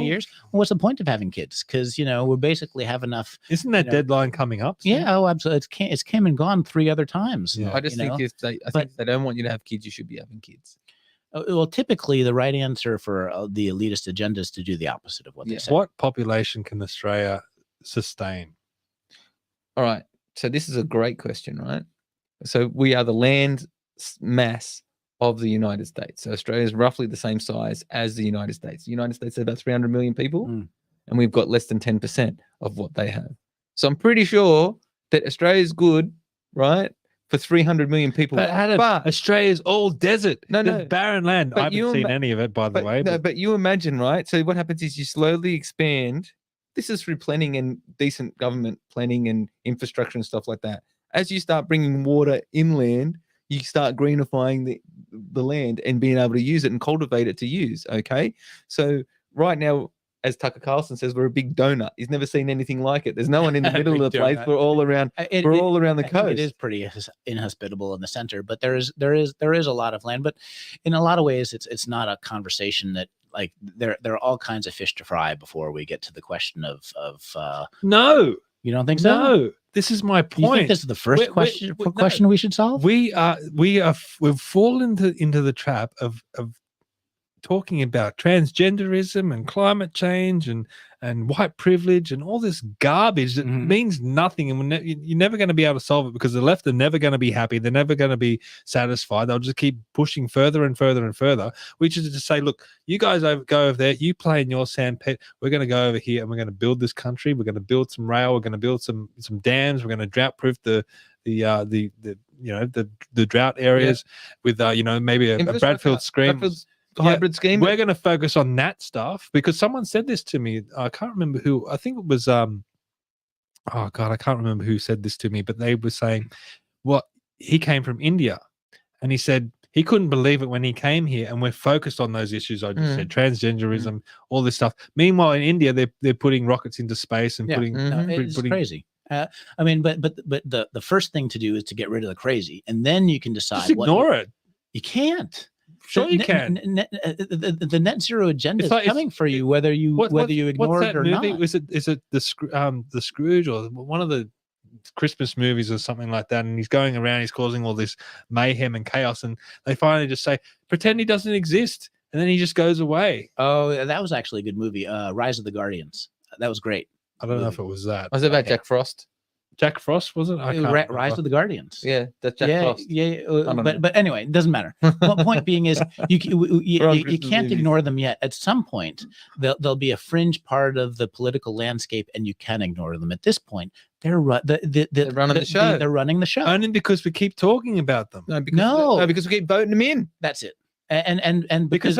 years? Well, what's the point of having kids? Because we basically have enough. Isn't that deadline coming up? Yeah. Oh, absolutely. It's came and gone 3 other times. Yeah. I just think if they don't want you to have kids, you should be having kids. Well, typically the right answer for the elitist agenda is to do the opposite of what they say. What population can Australia sustain? All right. So this is a great question, right? So we are the land mass of the United States. So Australia is roughly the same size as the United States. The United States has about 300 million people, and we've got less than 10% of what they have. So I'm pretty sure that Australia is good, right? For 300 million people. But Australia's all desert. No, barren land. I haven't seen any of it, by the way. But you imagine, right? So what happens is you slowly expand. This is through planning and decent government planning and infrastructure and stuff like that. As you start bringing water inland, you start greenifying the land and being able to use it and cultivate it to use, okay? So right now, as Tucker Carlson says, we're a big donut. He's never seen anything like it. There's no one in the middle of the place. We're all around. We're all around the coast. It is pretty inhospitable in the center, but there is a lot of land. But in a lot of ways, it's not a conversation that like there are all kinds of fish to fry before we get to the question of no. You don't think so? No. This is my point. You think this is the first question we should solve? We've fallen into the trap of talking about transgenderism and climate change and white privilege and all this garbage that means nothing, and you're never going to be able to solve it because the left are never going to be happy. They're never going to be satisfied. They'll just keep pushing further and further and further, which is to say, look, you guys go over there, you play in your sandpit. We're going to go over here and we're going to build this country. We're going to build some rail. We're going to build some dams. We're going to drought-proof the drought areas with maybe a Bradfield Scream. hybrid scheme. We're going to focus on that stuff because someone said this to me. I can't remember who. I think it was oh God, I can't remember who said this to me, but they were saying, well, he came from India, and he said he couldn't believe it when he came here, and we're focused on those issues I just said, transgenderism, all this stuff. Meanwhile, in India, they're putting rockets into space and putting. It's crazy. I mean, but the first thing to do is to get rid of the crazy, and then you can decide. Just ignore it. You can't. Sure, you can. The net zero agenda is coming for you, whether you ignore it or movie? not. Is it the Scrooge or one of the Christmas movies or something like that? And he's going around, he's causing all this mayhem and chaos, and they finally just say, "Pretend he doesn't exist," and then he just goes away. Oh, that was actually a good movie. Rise of the Guardians. That was great. I don't know if it was that. Was it about Jack Frost? Jack Frost, was it? I can't Rise of the Guardians. Yeah, that's Jack Frost. But anyway, it doesn't matter. Well, point being is you can't ignore them yet. At some point, they'll be a fringe part of the political landscape, and you can ignore them. At this point, they're running the show. They're running the show. Only because we keep talking about them. No, because we keep voting them in. That's it. And because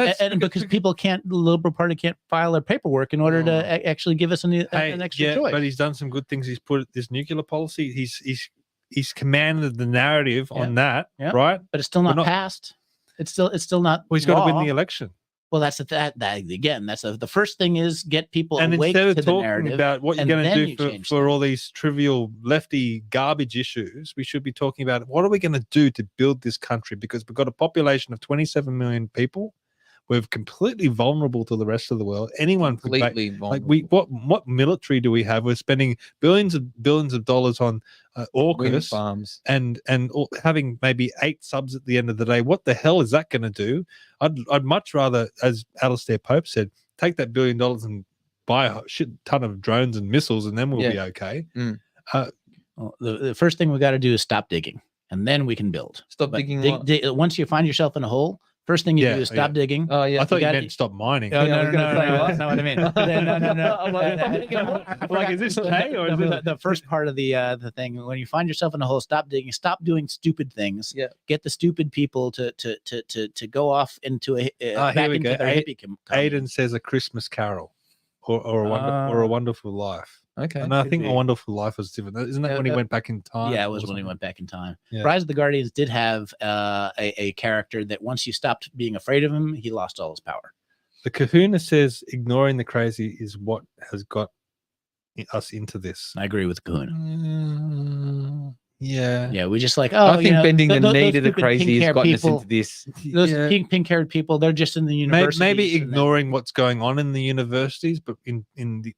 people can't, the Liberal Party can't file their paperwork in order to actually give us an extra choice. But he's done some good things. He's put this nuclear policy. He's commanded the narrative on that, right? But it's still not passed. It's still not. Well, he's got to win the election. Well, that's that again. That's the first thing is get people and awake instead of to the talking narrative about what you're going to do for things. all these trivial lefty garbage issues, we should be talking about what are we going to do to build this country, because we've got a population of 27 million people. We're completely vulnerable to the rest of the world. Anyone completely vulnerable. Like what military do we have? We're spending billions of dollars on AUKUS wind farms and having maybe 8 subs at the end of the day. What the hell is that going to do? I'd much rather, as Alistair Pope said, take that $1 billion and buy a shit ton of drones and missiles, and then we'll be okay. Well, the first thing we got to do is stop digging, and then we can build. Stop digging. Once you find yourself in a hole, first thing you do is stop digging. Oh yeah, I thought you meant stop mining. No, that's not what I mean. No. Like, is this K or is it the first part of the thing? When you find yourself in a hole, stop digging. Stop doing stupid things. Yeah. Get the stupid people to go off into back into their hippie. Aiden says A Christmas Carol, or a Wonderful Life. Okay. And I think A Wonderful Life was different. Isn't that when he went back in time? Yeah, it was when he went back in time. Yeah. Rise of the Guardians did have a character that once you stopped being afraid of him, he lost all his power. The Kahuna says ignoring the crazy is what has got us into this. I agree with the Kahuna. Yeah. We just like, I think bending the knee to the crazy has gotten us into this. Those pink-haired people, they're just in the universities. Maybe ignoring what's going on in the universities, but in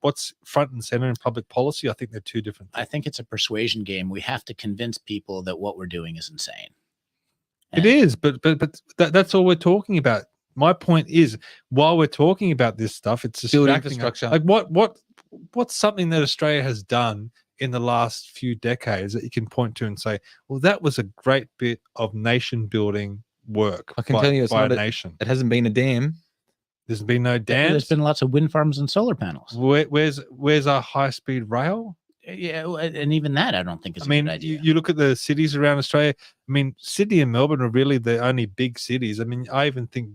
what's front and center in public policy, I think they're two different things. I think it's a persuasion game. We have to convince people that what we're doing is insane. It is, but that's all we're talking about. My point is, while we're talking about this stuff, it's building distracting. infrastructure. Like what's something that Australia has done in the last few decades that you can point to and say, well, that was a great bit of nation building work. I can tell you it's not a nation. It hasn't been a dam. There's been no dams. There's been lots of wind farms and solar panels. Where's our high speed rail? Yeah, and even that I don't think is a good idea. You look at the cities around Australia. I mean, Sydney and Melbourne are really the only big cities. I mean, I even think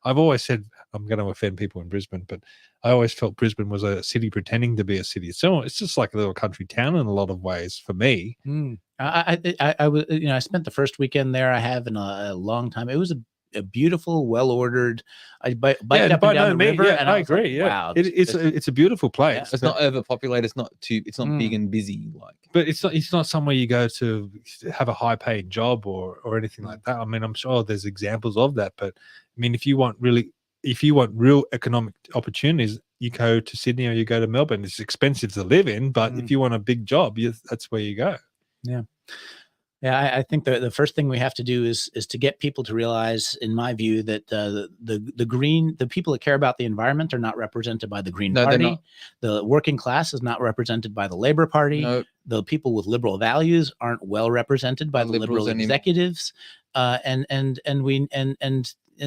I've always said, I'm going to offend people in Brisbane, but I always felt Brisbane was a city pretending to be a city. So it's just like a little country town in a lot of ways for me. I was, I spent the first weekend there I have in a long time. It was a beautiful, well-ordered. I biked up and down the river, and I agree. Like, wow, it's a beautiful place. Yeah. It's not overpopulated. It's not big and busy. But it's not somewhere you go to have a high-paid job or anything like that. I mean, I'm sure there's examples of that, but I mean, if you want real economic opportunities, you go to Sydney or you go to Melbourne. It's expensive to live in, but if you want a big job, that's where you go. Yeah. Yeah, I think the first thing we have to do is to get people to realize, in my view, that the people that care about the environment are not represented by the Green Party. The working class is not represented by the Labour Party. No. The people with liberal values aren't well represented by the liberal executives. And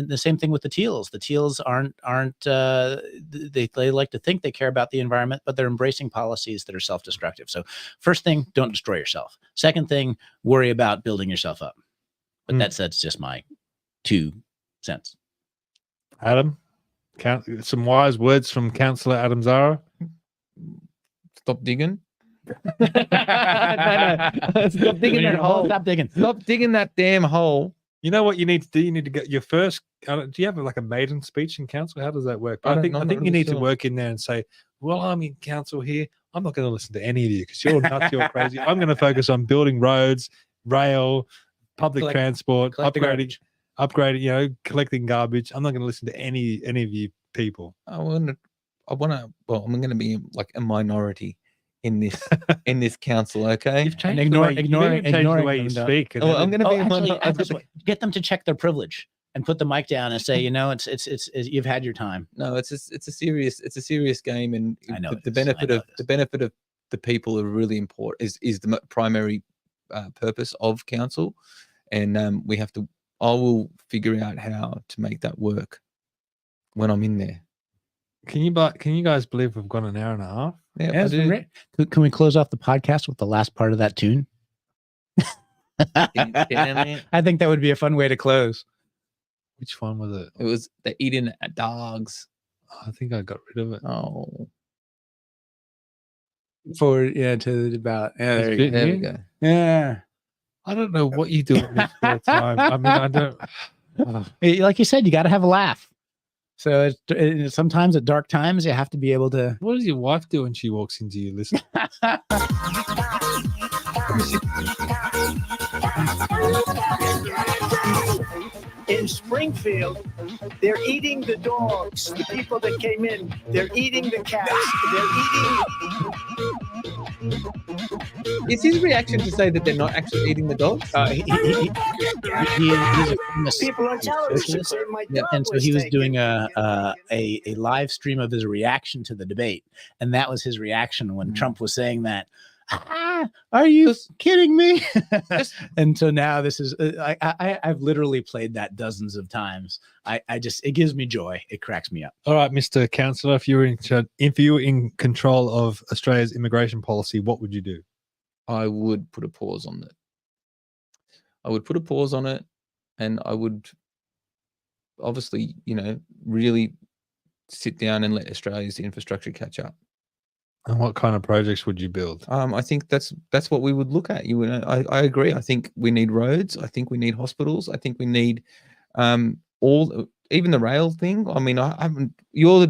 the same thing with the Teals. The Teals aren't they like to think they care about the environment, but they're embracing policies that are self-destructive. So first thing, don't destroy yourself. Second thing, worry about building yourself up. But that's just my 2 cents. Adam, some wise words from Councillor Adam Zara. Stop digging. No. Stop digging that hole. Stop digging. Stop digging that damn hole. You know what you need to do? You need to get your first. Do you have like a maiden speech in council? How does that work? I think you need to work in there and say, "Well, I'm in council here. I'm not going to listen to any of you because you're nuts. You're crazy. I'm going to focus on building roads, rail, public transport, upgrading. You know, collecting garbage. I'm not going to listen to any of you people. Well, I'm going to be like a minority in this council. Okay, you've changed ignoring the way you speak. I'm going to be get them to check their privilege and put the mic down and say, you know, it's you've had your time. No, it's a serious game, and I know the benefit of the people are really important. Is the primary purpose of council, and we have to. I will figure out how to make that work when I'm in there. Can you guys believe we've gone an hour and a half? Yeah, can we close off the podcast with the last part of that tune? I think that would be a fun way to close. Which one was it? It was the eating dogs. I think I got rid of it. Oh, to about there we go. Yeah. I don't know what you do in this spare time. I mean, I don't. Like you said, you got to have a laugh. So sometimes at dark times, you have to be able to. What does your wife do when she walks into you? Listen. In Springfield, they're eating the dogs. The people that came in, they're eating the cats. They're eating. Is his reaction to say that they're not actually eating the dogs? People on television say my dog and so he was doing a live stream of his reaction to the debate, and that was his reaction when Trump was saying that. Are you kidding me? And so now this is I've literally played that dozens of times. It gives me joy. It cracks me up. All right, Mr. Councillor, if you were in control of Australia's immigration policy, what would you do? I would put a pause on it. And I would obviously, really sit down and let Australia's infrastructure catch up. And what kind of projects would you build? I think that's what we would look at. I agree. I think we need roads. I think we need hospitals. I think we need even the rail thing. I mean, you're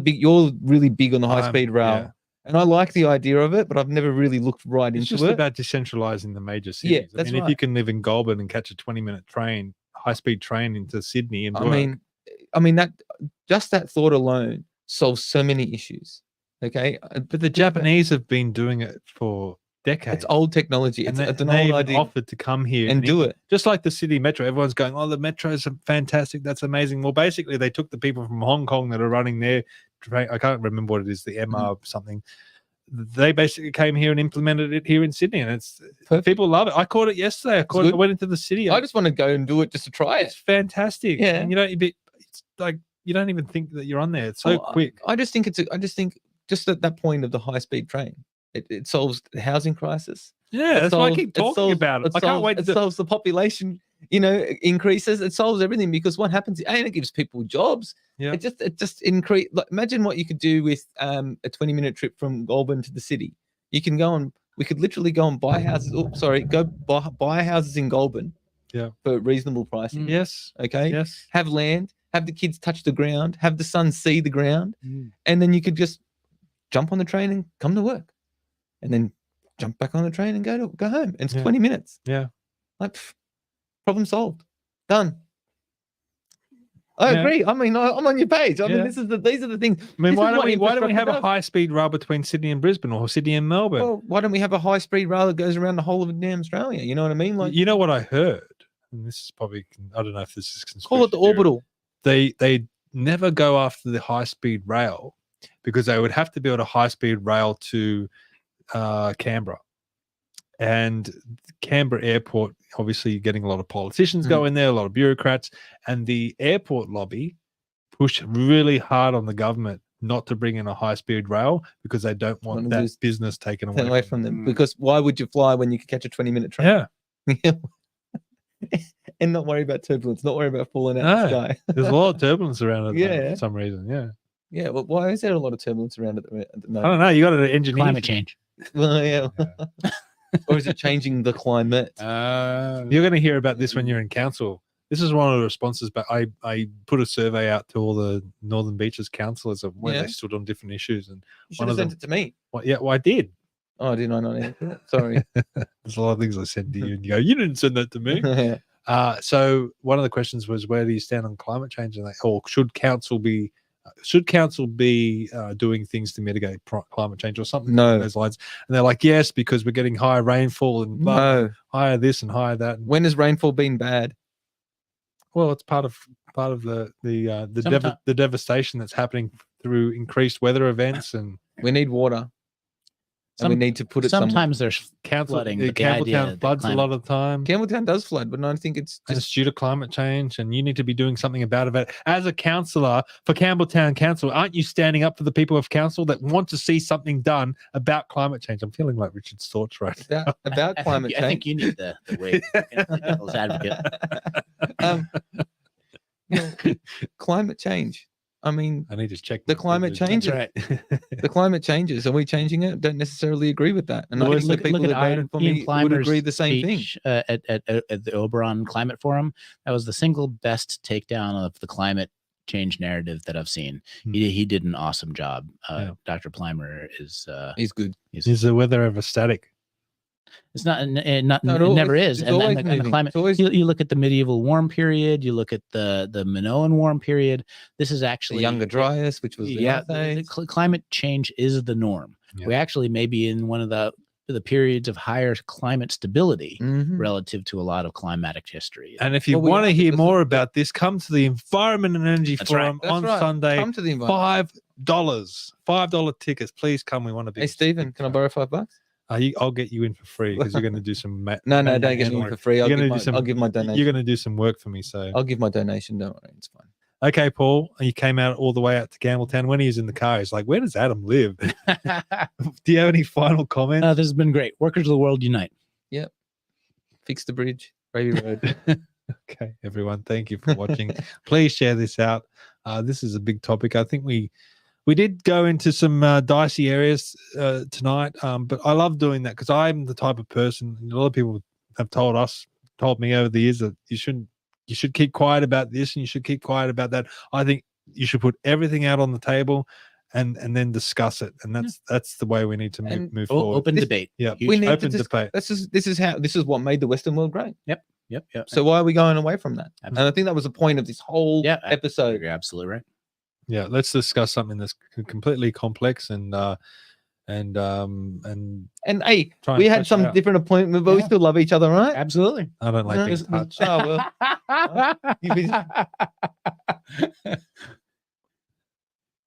really big on the high speed rail, yeah. And I like the idea of it, but I've never really looked right into it. It's just about decentralizing the major cities. Yeah, that's if you can live in Goulburn and catch a 20-minute high speed train into Sydney and work. I mean that thought alone solves so many issues. Okay, but the Japanese have been doing it for decades. It's old technology. It's an old idea. Offered to come here and do it, just like the city metro. Everyone's going, "Oh, the metros are fantastic. That's amazing." Well, basically, they took the people from Hong Kong that are running their train. I can't remember what it is, the MR something. They basically came here and implemented it here in Sydney, and people love it. I caught it yesterday. I went into the city. I just want to go and do it just to try it. It's fantastic. Yeah, and it's like you don't even think that you're on there. It's so quick. I just think just at that point of the high-speed train, it solves the housing crisis. Yeah, that's why I keep talking about it. I can't wait. It solves the population, increases. It solves everything because what happens? And it gives people jobs. Yeah, it just increase. Like, imagine what you could do with a 20-minute trip from Goulburn to the city. We could literally go and buy houses. Buy houses in Goulburn. Yeah, for reasonable pricing. Yes. Okay. Yes. Have land. Have the kids touch the ground. Have the son see the ground, and then you could just jump on the train and come to work, and then jump back on the train and go home. And it's 20 minutes. Yeah, like problem solved, done. I agree. I mean, I'm on your page. I mean, these are the things. I mean, why don't we have a high speed rail between Sydney and Brisbane or Sydney and Melbourne? Well, why don't we have a high speed rail that goes around the whole of damn Australia? You know what I mean? Like, you know what I heard, and this is probably, I don't know if this is conspiracy. Call it the orbital. They never go after the high speed rail, because they would have to build a high-speed rail to Canberra. And Canberra Airport, obviously you're getting a lot of politicians go in there, a lot of bureaucrats, and the airport lobby push really hard on the government not to bring in a high-speed rail because they don't want that business taken away from them. Because why would you fly when you could catch a 20-minute train? Yeah. and not worry about turbulence, not worry about falling out No, the sky. there's a lot of turbulence around it Yeah. for some reason. Yeah. Yeah, well, why is there a lot of turbulence around at the moment? I don't know. You got to engineer Climate change. Well, yeah. Or is it changing the climate? You're going to hear about this when you're in council. This is one of the responses, but I put a survey out to all the Northern Beaches councillors of where they stood on different issues, and You should have sent it to me. Well, I did. Oh, did I not answer it? Sorry. There's a lot of things I said to you, and you go, "You didn't send that to me." So one of the questions was, where do you stand on climate change? And or should council be doing things to mitigate climate change or something along those lines? And they're like, yes, because we're getting higher rainfall and higher this and higher that. When has rainfall been bad? Well, it's part of the devastation that's happening through increased weather events, and we need water. And we need to put it sometimes somewhere. There's flooding. But Campbelltown floods a lot of the time. Campbelltown does flood, but I think it's just due to climate change, and you need to be doing something about it. As a councillor for Campbelltown Council, aren't you standing up for the people of council that want to see something done about climate change? I'm feeling like Richard's thoughts right now. About climate change. I think you need the wig. Devil's advocate. Climate change. I mean, I need to check the climate changes. Right. The climate changes. Are we changing it? Don't necessarily agree with that. And Well, I think the people that voted for me would agree the same thing. At the Oberon Climate Forum, that was the single best takedown of the climate change narrative that I've seen. He did an awesome job. Dr. Plimer is he's good. Is the weather ever static? It's not. It never is. And the climate. You look at the medieval warm period. You look at the Minoan warm period. This is actually the Younger Dryas, which was climate change is the norm. We actually may be in one of the periods of higher climate stability relative to a lot of climatic history. And if you want to hear more about this, come to the Environment and Energy Forum on Sunday. Come to the Environment. $5 tickets. Please come. We want to be. Hey, Stephen, can I borrow $5? I'll get you in for free because you're going to do some. No, don't get me in for free. I'll give my donation. You're going to do some work for me, so I'll give my donation. Don't worry, it's fine. Okay, Paul, you came out all the way out to Campbelltown. When he was in the car, he's like, "Where does Adam live?" Do you have any final comments? This has been great. Workers of the world unite. Yep. Fix the bridge, Gravy Road. Okay, everyone, thank you for watching. Please share this out. This is a big topic. I think we did go into some dicey areas tonight, but I love doing that because I'm the type of person, and a lot of people have told me over the years that you should keep quiet about this and you should keep quiet about that. I think you should put everything out on the table and then discuss it, and that's the way we need to move forward. Open debate. Yeah, we need open to debate. This is what made the Western world great. Yep. So why are we going away from that? Absolutely. And I think that was the point of this whole episode. You're absolutely right. Yeah, let's discuss something that's completely complex and hey, we had some different appointment, but we still love each other, right? Absolutely. I don't like being touched. Oh well.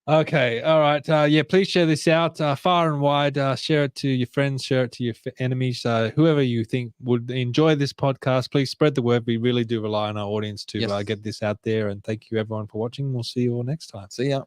Okay, all right. Yeah, please share this out far and wide. Share it to your friends, share it to your enemies, whoever you think would enjoy this podcast. Please spread the word. We really do rely on our audience to get this out there. And thank you, everyone, for watching. We'll see you all next time. See ya.